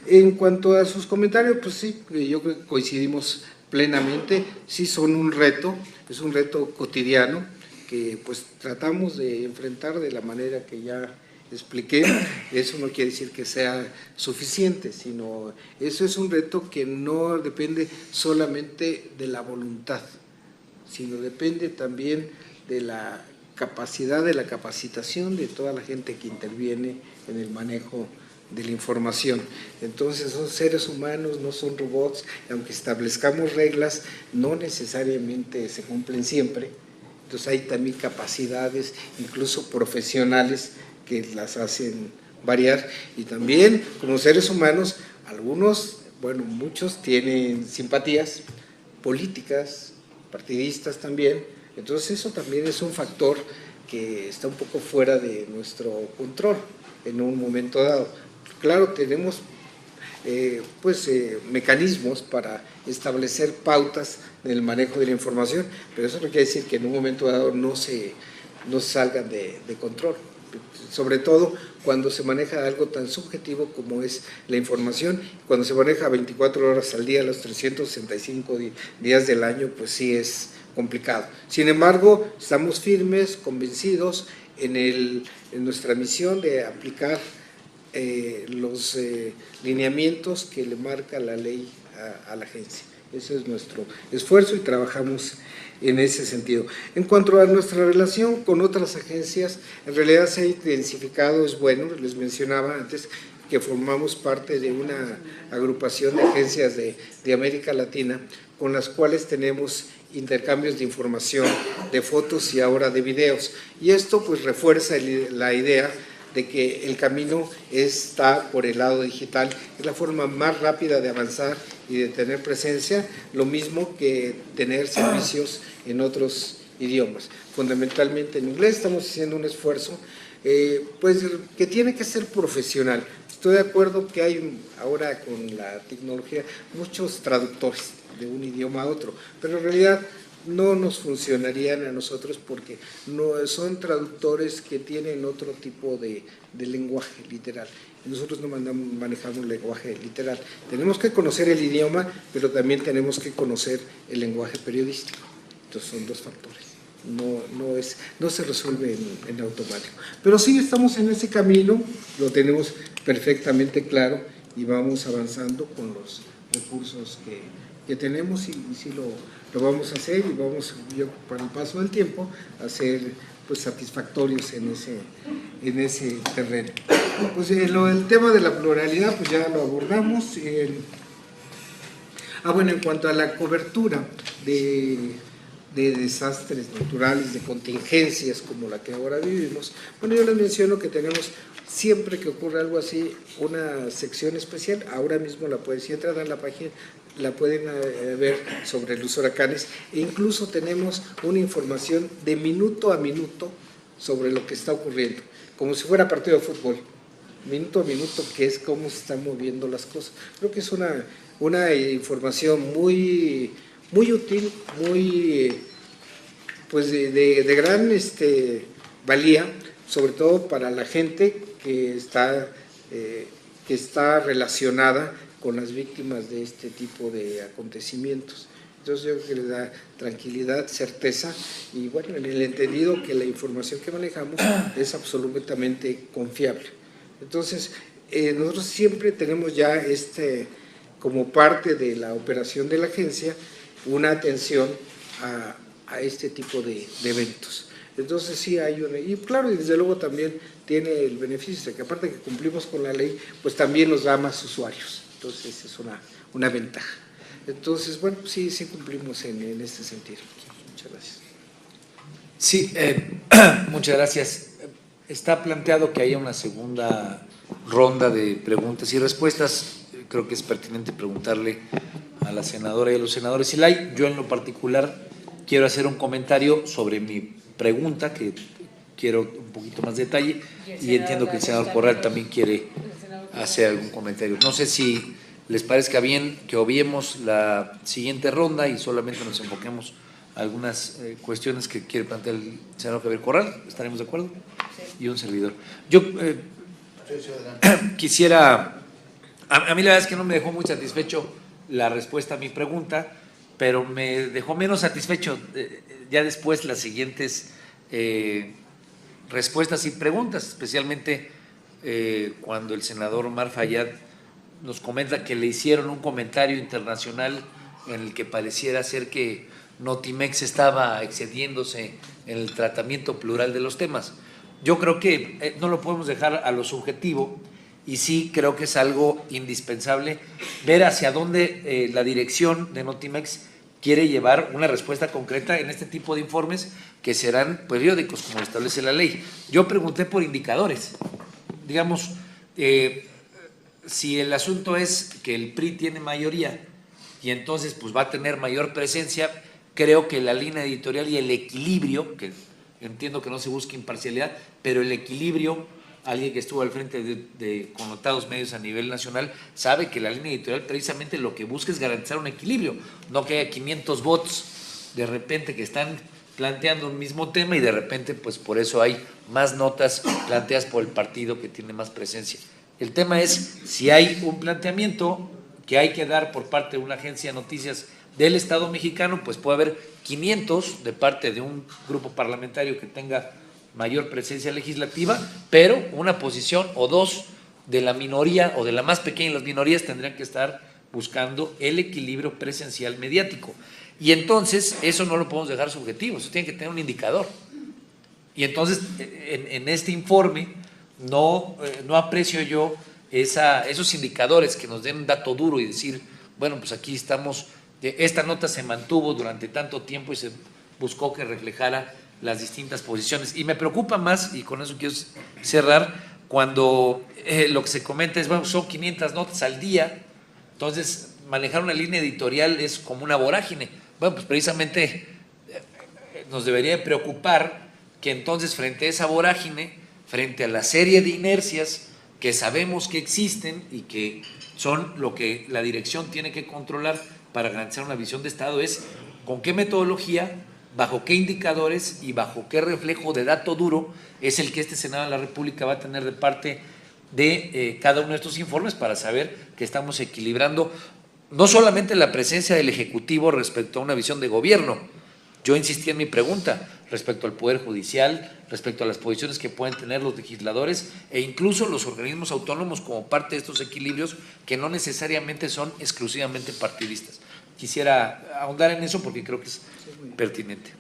En cuanto a sus comentarios, pues sí, yo creo que coincidimos plenamente, sí son un reto, es un reto cotidiano que pues tratamos de enfrentar de la manera que ya expliqué. Eso no quiere decir que sea suficiente, sino eso es un reto que no depende solamente de la voluntad, sino depende también de la capacidad, de la capacitación de toda la gente que interviene en el manejo de la información. Entonces son seres humanos, no son robots, y aunque establezcamos reglas, no necesariamente se cumplen siempre. Entonces hay también capacidades, incluso profesionales, que las hacen variar, y también como seres humanos, algunos, bueno, muchos tienen simpatías políticas, partidistas también. Entonces eso también es un factor que está un poco fuera de nuestro control en un momento dado. Claro, tenemos mecanismos para establecer pautas en el manejo de la información, pero eso no quiere decir que en un momento dado no salgan de control, sobre todo cuando se maneja algo tan subjetivo como es la información. Cuando se maneja 24 horas al día, los 365 días del año, pues sí es complicado. Sin embargo, estamos firmes, convencidos en nuestra misión de aplicar los lineamientos que le marca la ley a la agencia. Ese es nuestro esfuerzo y trabajamos en ese sentido. En cuanto a nuestra relación con otras agencias, en realidad se ha intensificado, es bueno, les mencionaba antes que formamos parte de una agrupación de agencias de América Latina con las cuales tenemos intercambios de información, de fotos y ahora de videos. Y esto pues refuerza la idea de que el camino está por el lado digital, es la forma más rápida de avanzar y de tener presencia, lo mismo que tener servicios en otros idiomas. Fundamentalmente en inglés estamos haciendo un esfuerzo pues que tiene que ser profesional. Estoy de acuerdo que hay ahora con la tecnología muchos traductores de un idioma a otro, pero en realidad no nos funcionarían a nosotros porque no son traductores que tienen otro tipo de lenguaje literal. Nosotros no manejamos lenguaje literal. Tenemos que conocer el idioma, pero también tenemos que conocer el lenguaje periodístico. Entonces son dos factores. No se resuelve en automático. Pero sí estamos en ese camino, lo tenemos perfectamente claro y vamos avanzando con los recursos que tenemos y sí lo vamos a hacer y vamos, para el paso del tiempo, a ser pues satisfactorios en ese terreno. Pues el tema de la pluralidad pues ya lo abordamos. Bueno, en cuanto a la cobertura de desastres naturales, de contingencias como la que ahora vivimos, bueno, yo les menciono que tenemos siempre que ocurre algo así una sección especial. Ahora mismo si entran a la página la pueden ver sobre los huracanes, e incluso tenemos una información de minuto a minuto sobre lo que está ocurriendo, como si fuera partido de fútbol, minuto a minuto, que es cómo se están moviendo las cosas. Creo que es una información muy útil, muy pues de gran valía, sobre todo para la gente que está relacionada con las víctimas de este tipo de acontecimientos. Entonces yo creo que le da tranquilidad, certeza y bueno, en el entendido que la información que manejamos es absolutamente confiable. Entonces nosotros siempre tenemos ya como parte de la operación de la agencia una atención a este tipo de eventos. Entonces sí hay y claro, y desde luego también tiene el beneficio de que aparte de que cumplimos con la ley, pues también nos da más usuarios. Entonces es una ventaja. Entonces, bueno, sí cumplimos en este sentido. Muchas gracias. Sí, muchas gracias. Está planteado que haya una segunda ronda de preguntas y respuestas. Creo que es pertinente preguntarle a la senadora y a los senadores si la hay. Yo en lo particular quiero hacer un comentario sobre mi pregunta, que quiero un poquito más detalle, y entiendo que el senador Corral también quiere hacer algún comentario. No sé si les parezca bien que obviemos la siguiente ronda y solamente nos enfoquemos algunas cuestiones que quiere plantear el senador Javier Corral. ¿Estaremos de acuerdo? Sí. Y un servidor. Yo quisiera, a mí la verdad es que no me dejó muy satisfecho la respuesta a mi pregunta, pero me dejó menos satisfecho ya después las siguientes respuestas y preguntas, especialmente cuando el senador Omar Fayad nos comenta que le hicieron un comentario internacional en el que pareciera ser que Notimex estaba excediéndose en el tratamiento plural de los temas. Yo creo que no lo podemos dejar a lo subjetivo y sí creo que es algo indispensable ver hacia dónde la dirección de Notimex quiere llevar una respuesta concreta en este tipo de informes que serán periódicos, como establece la ley. Yo pregunté por indicadores. Digamos, si el asunto es que el PRI tiene mayoría y entonces pues va a tener mayor presencia, creo que la línea editorial y el equilibrio, que entiendo que no se busca imparcialidad, pero el equilibrio, alguien que estuvo al frente de connotados medios a nivel nacional, sabe que la línea editorial precisamente lo que busca es garantizar un equilibrio, no que haya 500 bots de repente que están planteando un mismo tema y de repente pues por eso hay más notas planteadas por el partido que tiene más presencia. El tema es si hay un planteamiento que hay que dar por parte de una agencia de noticias del Estado mexicano, pues puede haber 500 de parte de un grupo parlamentario que tenga mayor presencia legislativa, pero una posición o dos de la minoría o de la más pequeña de las minorías tendrían que estar buscando el equilibrio presencial mediático. Y entonces eso no lo podemos dejar subjetivo, eso tiene que tener un indicador. Y entonces en este informe no aprecio yo esos indicadores que nos den un dato duro y decir, bueno, pues aquí estamos, esta nota se mantuvo durante tanto tiempo y se buscó que reflejara las distintas posiciones. Y me preocupa más, y con eso quiero cerrar, cuando lo que se comenta es, bueno, son 500 notas al día, entonces manejar una línea editorial es como una vorágine. Bueno, pues precisamente nos debería preocupar que entonces frente a esa vorágine, frente a la serie de inercias que sabemos que existen y que son lo que la dirección tiene que controlar para garantizar una visión de Estado, es con qué metodología, bajo qué indicadores y bajo qué reflejo de dato duro es el que este Senado de la República va a tener de parte de cada uno de estos informes para saber que estamos equilibrando no solamente la presencia del Ejecutivo respecto a una visión de gobierno. Yo insistí en mi pregunta respecto al Poder Judicial, respecto a las posiciones que pueden tener los legisladores e incluso los organismos autónomos como parte de estos equilibrios que no necesariamente son exclusivamente partidistas. Quisiera ahondar en eso porque creo que es pertinente.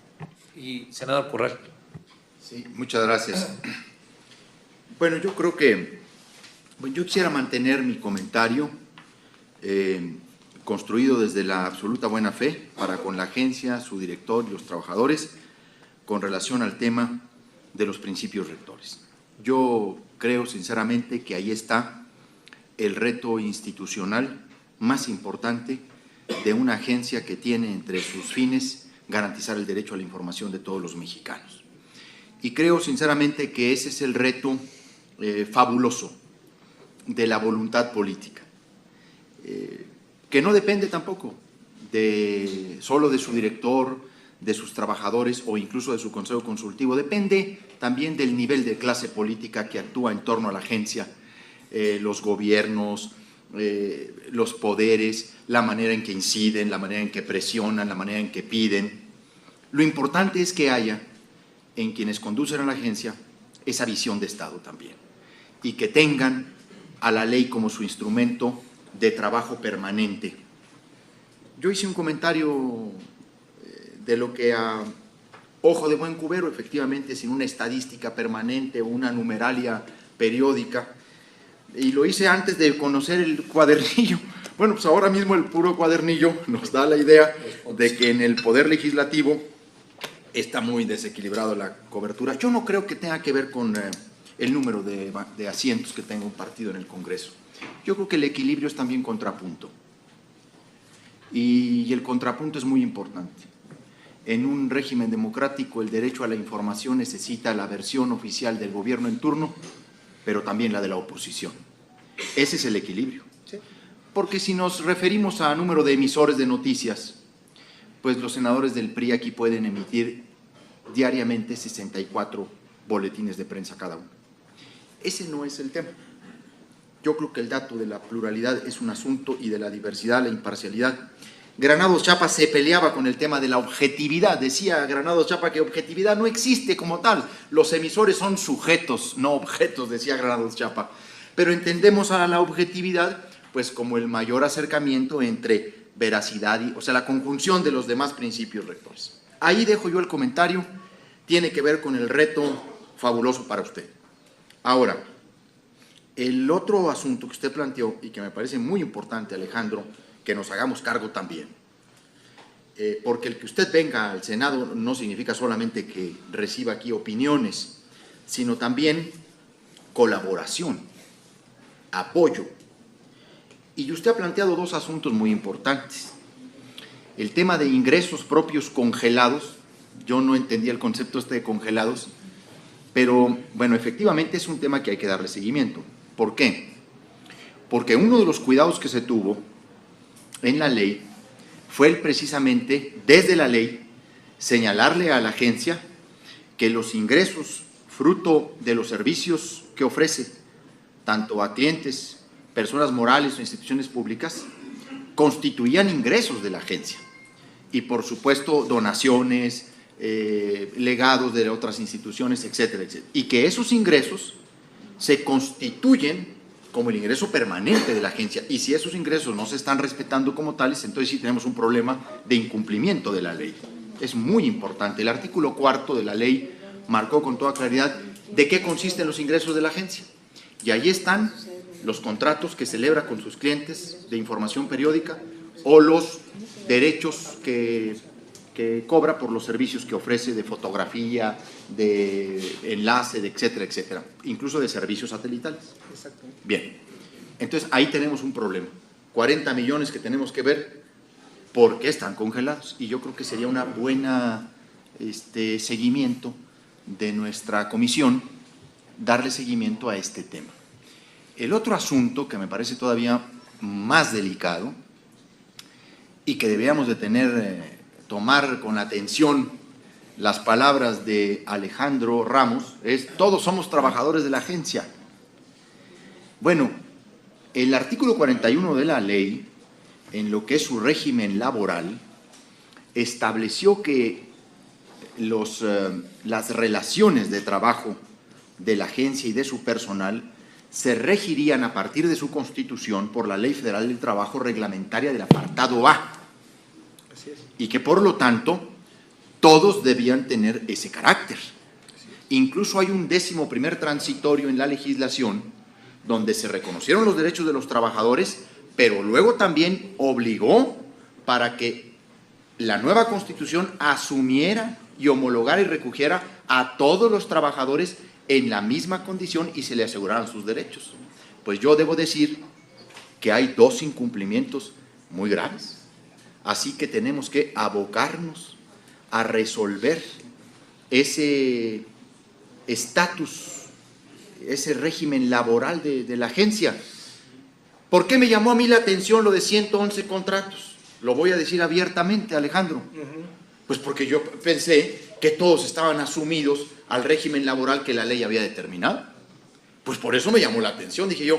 Y senador Corral. Sí, muchas gracias. Bueno, yo creo que yo quisiera mantener mi comentario construido desde la absoluta buena fe para con la agencia, su director y los trabajadores con relación al tema de los principios rectores. Yo creo sinceramente que ahí está el reto institucional más importante de una agencia que tiene entre sus fines garantizar el derecho a la información de todos los mexicanos. Y creo sinceramente que ese es el reto fabuloso de la voluntad política, que no depende tampoco solo de su director, de sus trabajadores o incluso de su consejo consultivo, depende también del nivel de clase política que actúa en torno a la agencia, los gobiernos, los poderes, la manera en que inciden, la manera en que presionan, la manera en que piden. Lo importante es que haya en quienes conducen a la agencia esa visión de Estado también y que tengan a la ley como su instrumento de trabajo permanente. Yo hice un comentario de lo que a ojo de buen cubero, efectivamente, sin una estadística permanente o una numeralia periódica, y lo hice antes de conocer el cuadernillo. Bueno, pues ahora mismo el puro cuadernillo nos da la idea de que en el Poder Legislativo está muy desequilibrado la cobertura. Yo no creo que tenga que ver con el número de asientos que tenga un partido en el Congreso. Yo creo que el equilibrio es también contrapunto. Y el contrapunto es muy importante. En un régimen democrático, el derecho a la información necesita la versión oficial del gobierno en turno, pero también la de la oposición. Ese es el equilibrio. Porque si nos referimos a número de emisores de noticias, pues los senadores del PRI aquí pueden emitir diariamente 64 boletines de prensa cada uno. Ese no es el tema. Yo creo que el dato de la pluralidad es un asunto, y de la diversidad, la imparcialidad. Granados Chapa se peleaba con el tema de la objetividad. Decía Granados Chapa que objetividad no existe como tal. Los emisores son sujetos, no objetos, decía Granados Chapa. Pero entendemos a la objetividad pues como el mayor acercamiento entre veracidad y, o sea, la conjunción de los demás principios rectores. Ahí dejo yo el comentario, tiene que ver con el reto fabuloso para usted. Ahora, el otro asunto que usted planteó y que me parece muy importante, Alejandro, que nos hagamos cargo también, porque el que usted venga al Senado no significa solamente que reciba aquí opiniones, sino también colaboración, apoyo. Y usted ha planteado dos asuntos muy importantes. El tema de ingresos propios congelados, yo no entendía el concepto de congelados, pero bueno, efectivamente es un tema que hay que darle seguimiento. ¿Por qué? Porque uno de los cuidados que se tuvo en la ley fue precisamente, desde la ley, señalarle a la agencia que los ingresos fruto de los servicios que ofrece, tanto a clientes, personas morales o instituciones públicas, constituían ingresos de la agencia. Y por supuesto donaciones, legados de otras instituciones, etcétera, etcétera. Y que esos ingresos se constituyen como el ingreso permanente de la agencia. Y si esos ingresos no se están respetando como tales, entonces sí tenemos un problema de incumplimiento de la ley. Es muy importante. El artículo 4 de la ley marcó con toda claridad de qué consisten los ingresos de la agencia. Y ahí están los contratos que celebra con sus clientes de información periódica o los derechos que cobra por los servicios que ofrece de fotografía, de enlace, de etcétera, etcétera, incluso de servicios satelitales. Bien, entonces ahí tenemos un problema. 40 millones que tenemos que ver por qué están congelados. Y yo creo que sería una buena seguimiento de nuestra comisión, darle seguimiento a este tema. El otro asunto que me parece todavía más delicado y que debíamos de tomar con atención las palabras de Alejandro Ramos es: todos somos trabajadores de la agencia. Bueno, el artículo 41 de la ley, en lo que es su régimen laboral, estableció que las relaciones de trabajo de la agencia y de su personal se regirían a partir de su constitución por la Ley Federal del Trabajo reglamentaria del apartado A. Así es. Y que por lo tanto todos debían tener ese carácter. Incluso hay un 11º transitorio en la legislación donde se reconocieron los derechos de los trabajadores, pero luego también obligó para que la nueva constitución asumiera y homologara y recogiera a todos los trabajadores en la misma condición y se le aseguraran sus derechos. Pues yo debo decir que hay dos incumplimientos muy graves, así que tenemos que abocarnos a resolver ese estatus, ese régimen laboral de la agencia. ¿Por qué me llamó a mí la atención lo de 111 contratos? Lo voy a decir abiertamente, Alejandro. Pues porque yo pensé que todos estaban asumidos al régimen laboral que la ley había determinado. Pues por eso me llamó la atención. Dije yo,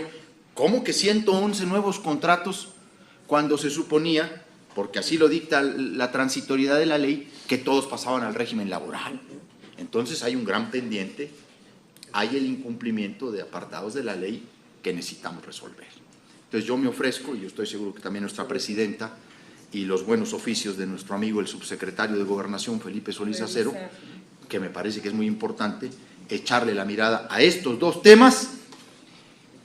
¿cómo que 111 nuevos contratos cuando se suponía, porque así lo dicta la transitoriedad de la ley, que todos pasaban al régimen laboral? Entonces hay un gran pendiente, hay el incumplimiento de apartados de la ley que necesitamos resolver. Entonces yo me ofrezco, y yo estoy seguro que también nuestra presidenta y los buenos oficios de nuestro amigo el subsecretario de Gobernación, Felipe Solís Acero, que me parece que es muy importante echarle la mirada a estos dos temas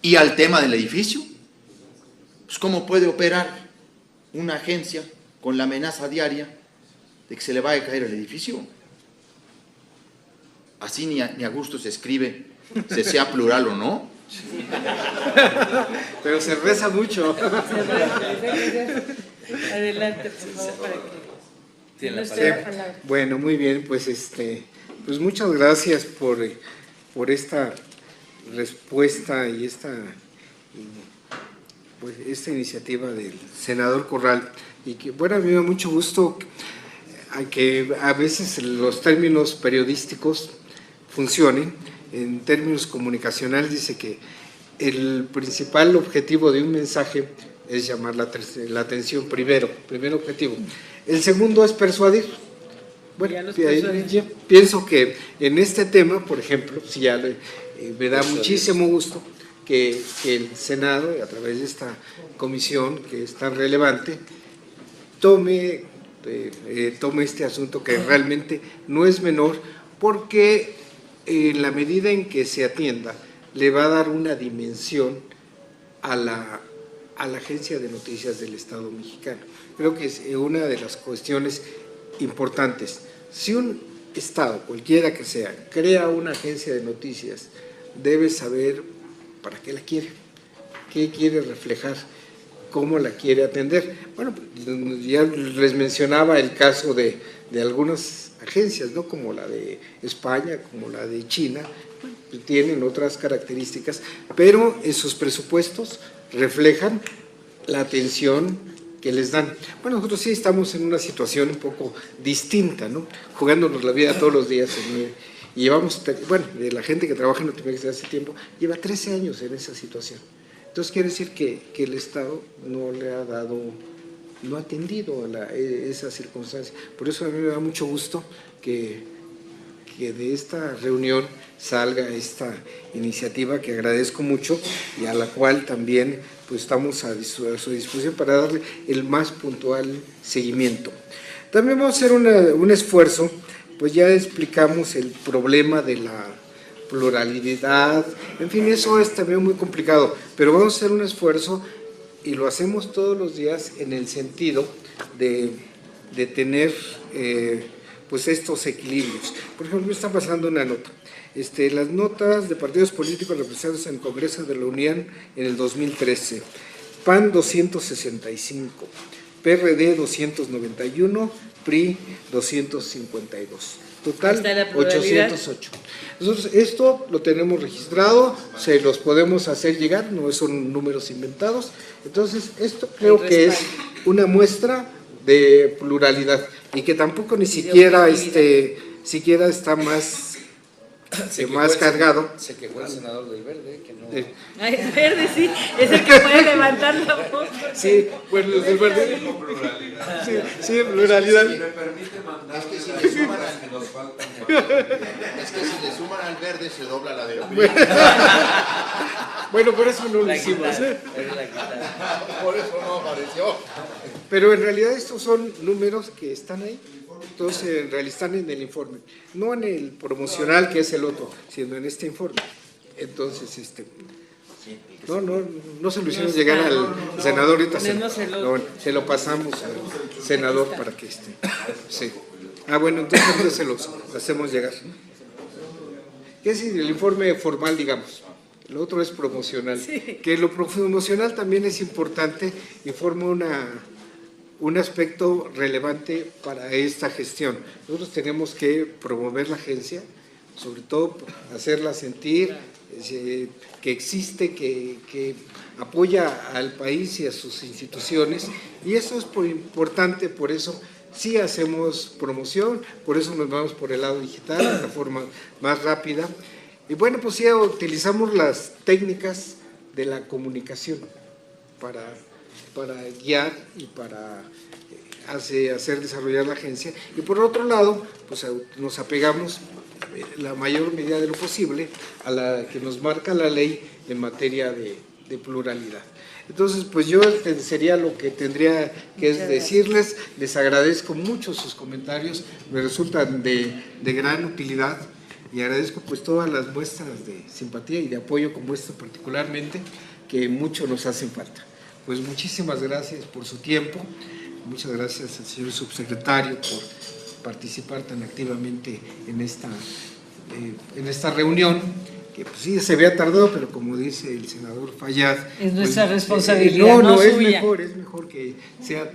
y al tema del edificio. Pues ¿cómo puede operar una agencia con la amenaza diaria de que se le vaya a caer el edificio? Así ni a gusto se escribe, se sea plural o no. Pero se reza mucho. Adelante, por favor, para que no esté la palabra. Bueno, muy bien, pues pues muchas gracias por esta respuesta y esta iniciativa del senador Corral. Y que, bueno, a mí me da mucho gusto que a veces los términos periodísticos funcionen. En términos comunicacionales dice que el principal objetivo de un mensaje es llamar la atención primer objetivo. El segundo es persuadir. Bueno, pienso que en este tema, por ejemplo, me da muchísimo gusto que el Senado, a través de esta comisión que es tan relevante, tome este asunto que realmente no es menor, porque en la medida en que se atienda, le va a dar una dimensión a la Agencia de Noticias del Estado mexicano. Creo que es una de las cuestiones importantes. Si un Estado, cualquiera que sea, crea una agencia de noticias, debe saber para qué la quiere, qué quiere reflejar, cómo la quiere atender. Bueno, ya les mencionaba el caso de algunas agencias, ¿no? Como la de España, como la de China, tienen otras características, pero en sus presupuestos reflejan la atención que les dan. Bueno, nosotros sí estamos en una situación un poco distinta, ¿no? Jugándonos la vida todos los días. Y llevamos, bueno, de la gente que trabaja en Notimex desde hace tiempo, lleva 13 años en esa situación. Entonces quiere decir que el Estado no le ha dado, no ha atendido esa circunstancia. Por eso a mí me da mucho gusto que de esta reunión salga esta iniciativa, que agradezco mucho y a la cual también pues estamos a su disposición para darle el más puntual seguimiento. También vamos a hacer un esfuerzo, pues ya explicamos el problema de la pluralidad, en fin, eso es también muy complicado, pero vamos a hacer un esfuerzo y lo hacemos todos los días en el sentido de tener pues estos equilibrios. Por ejemplo, me está pasando una nota. Las notas de partidos políticos representados en el Congreso de la Unión en el 2013. PAN 265, PRD 291, PRI 252. Total 808. Nosotros esto lo tenemos registrado, se los podemos hacer llegar, no son números inventados. Entonces, esto creo que es una muestra de pluralidad y que tampoco ni siquiera está más cargado. Se quejó el senador del Verde, que no... Ay, el Verde sí, es el que puede levantar la voz. Sí, bueno, el Verde... Sí, pluralidad. Si me permite mandar... Es que si le suman al que nos faltan... Es que si le suman al Verde se dobla la de... Bueno, por eso no lo hicimos. Por eso no apareció. Pero en realidad estos son números que están ahí. Entonces, en realidad están en el informe, no en el promocional, que es el otro, sino en este informe. Entonces, no se lo hicimos llegar al senador, ahorita se lo pasamos al senador para que sí. Bueno, entonces se los hacemos llegar. ¿Qué es el informe formal, digamos? El otro es promocional. Sí. Que lo promocional también es importante y forma un aspecto relevante para esta gestión. Nosotros tenemos que promover la agencia, sobre todo hacerla sentir que existe, que apoya al país y a sus instituciones, y eso es importante, por eso sí hacemos promoción, por eso nos vamos por el lado digital, de la forma más rápida, y bueno, pues sí utilizamos las técnicas de la comunicación para guiar y para hacer desarrollar la agencia, y por otro lado, pues nos apegamos la mayor medida de lo posible a la que nos marca la ley en materia de pluralidad. Entonces, pues yo sería lo que tendría que decirles. Les agradezco mucho sus comentarios, me resultan de gran utilidad, y agradezco pues todas las muestras de simpatía y de apoyo como esta particularmente, que mucho nos hacen falta. Pues muchísimas gracias por su tiempo, muchas gracias al señor subsecretario por participar tan activamente en esta reunión, que pues sí se había tardado, pero como dice el senador Fayad, es nuestra responsabilidad, es mejor que sea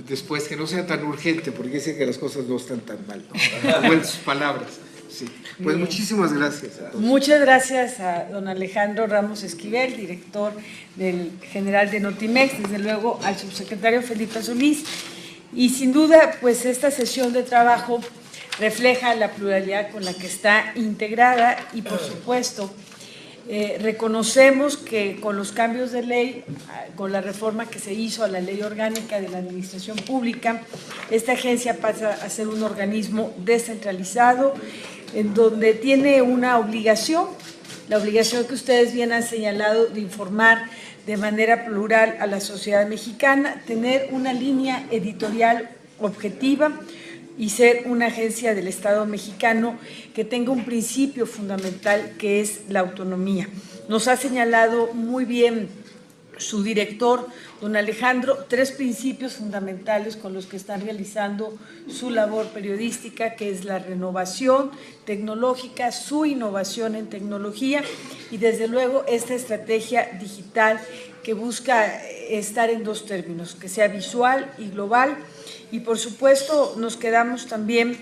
después, que no sea tan urgente, porque dice que las cosas no están tan mal, ¿no? Como en sus palabras. Sí. Pues muchísimas gracias a todos. Muchas gracias a don Alejandro Ramos Esquivel, director del general de Notimex, desde luego al subsecretario Felipe Solís, Y sin duda, pues esta sesión de trabajo refleja la pluralidad con la que está integrada y, por supuesto, reconocemos que con los cambios de ley, con la reforma que se hizo a la Ley Orgánica de la Administración Pública, esta agencia pasa a ser un organismo descentralizado, en donde tiene una obligación, la obligación que ustedes bien han señalado de informar de manera plural a la sociedad mexicana, tener una línea editorial objetiva y ser una agencia del Estado mexicano que tenga un principio fundamental que es la autonomía. Nos ha señalado muy bien su director, don Alejandro, 3 principios fundamentales con los que están realizando su labor periodística, que es la renovación tecnológica, su innovación en tecnología y desde luego esta estrategia digital que busca estar en 2 términos, que sea visual y global. Y por supuesto nos quedamos también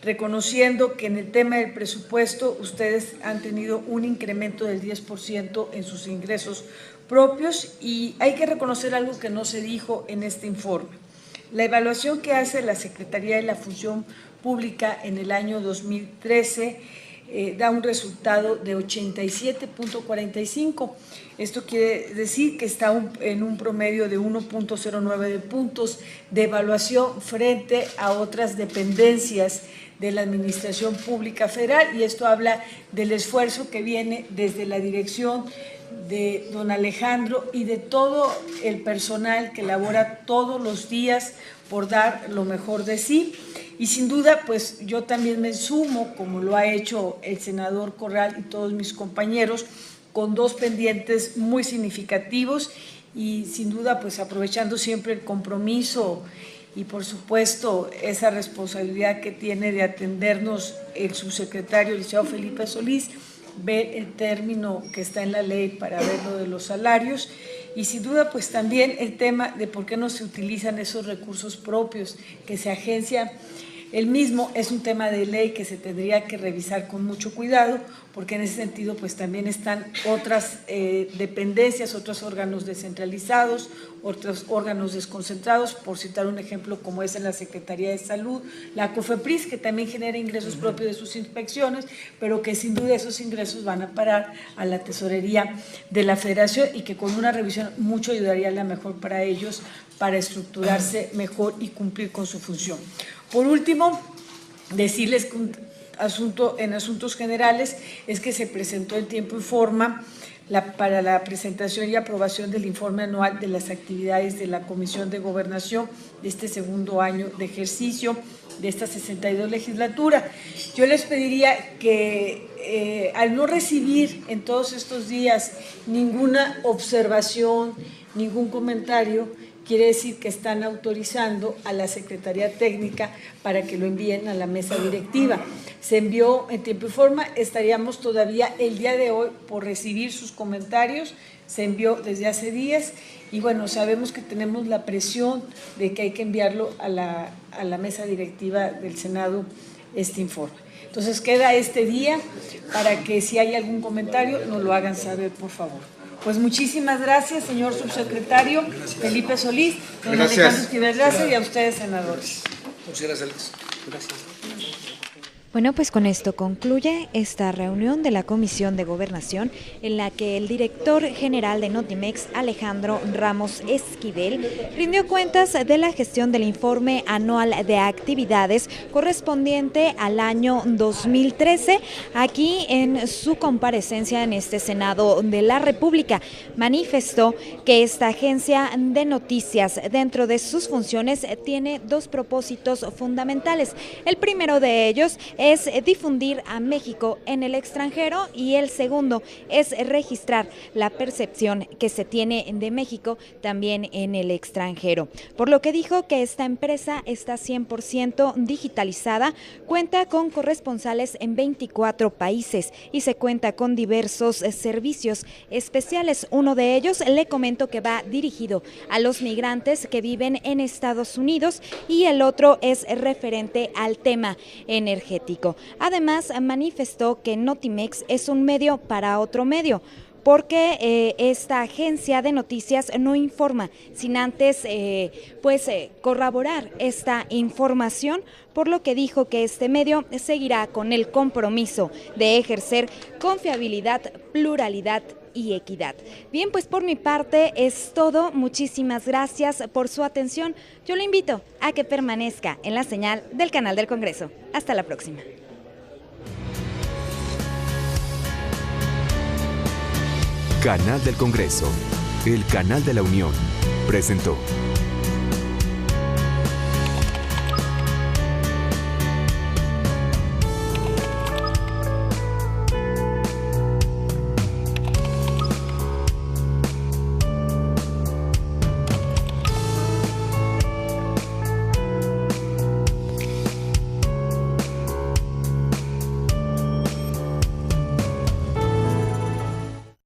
reconociendo que en el tema del presupuesto ustedes han tenido un incremento del 10% en sus ingresos propios y hay que reconocer algo que no se dijo en este informe. La evaluación que hace la Secretaría de la Función Pública en el año 2013 da un resultado de 87.45. Esto quiere decir que está en un promedio de 1.09 de puntos de evaluación frente a otras dependencias de la Administración Pública Federal, y esto habla del esfuerzo que viene desde la dirección de don Alejandro y de todo el personal que labora todos los días por dar lo mejor de sí. Y sin duda, pues yo también me sumo, como lo ha hecho el senador Corral y todos mis compañeros, con 2 pendientes muy significativos y sin duda, pues aprovechando siempre el compromiso y por supuesto esa responsabilidad que tiene de atendernos el subsecretario, el licenciado Felipe Solís, ver el término que está en la ley para ver lo de los salarios y sin duda pues también el tema de por qué no se utilizan esos recursos propios que se agencia. El mismo es un tema de ley que se tendría que revisar con mucho cuidado, porque en ese sentido pues también están otras dependencias, otros órganos descentralizados, otros órganos desconcentrados, por citar un ejemplo como es en la Secretaría de Salud, la COFEPRIS, que también genera ingresos propios de sus inspecciones, pero que sin duda esos ingresos van a parar a la tesorería de la Federación y que con una revisión mucho ayudaría a la mejor para ellos para estructurarse mejor y cumplir con su función. Por último, decirles que en asuntos generales es que se presentó en tiempo y forma para la presentación y aprobación del informe anual de las actividades de la Comisión de Gobernación de este segundo año de ejercicio de esta 62 legislatura. Yo les pediría que al no recibir en todos estos días ninguna observación, ningún comentario, quiere decir que están autorizando a la Secretaría Técnica para que lo envíen a la mesa directiva. Se envió en tiempo y forma, estaríamos todavía el día de hoy por recibir sus comentarios, se envió desde hace días y bueno, sabemos que tenemos la presión de que hay que enviarlo a la mesa directiva del Senado este informe. Entonces queda este día para que si hay algún comentario nos lo hagan saber, por favor. Pues muchísimas gracias, señor subsecretario Felipe Solís, don Alejandro Esquivel Gracia y a ustedes, senadores. Muchas gracias. Gracias. Bueno, pues con esto concluye esta reunión de la Comisión de Gobernación en la que el director general de Notimex, Alejandro Ramos Esquivel, rindió cuentas de la gestión del informe anual de actividades correspondiente al año 2013, aquí en su comparecencia en este Senado de la República. Manifestó que esta agencia de noticias dentro de sus funciones tiene 2 propósitos fundamentales. El primero de ellos es difundir a México en el extranjero y el segundo es registrar la percepción que se tiene de México también en el extranjero. Por lo que dijo que esta empresa está 100% digitalizada, cuenta con corresponsales en 24 países y se cuenta con diversos servicios especiales. Uno de ellos, le comento que va dirigido a los migrantes que viven en Estados Unidos y el otro es referente al tema energético. Además, manifestó que Notimex es un medio para otro medio, porque esta agencia de noticias no informa sin antes corroborar esta información, por lo que dijo que este medio seguirá con el compromiso de ejercer confiabilidad, pluralidad y equidad. Bien, pues por mi parte es todo. Muchísimas gracias por su atención. Yo le invito a que permanezca en la señal del canal del Congreso. Hasta la próxima. Canal del Congreso, el canal de la Unión, presentó.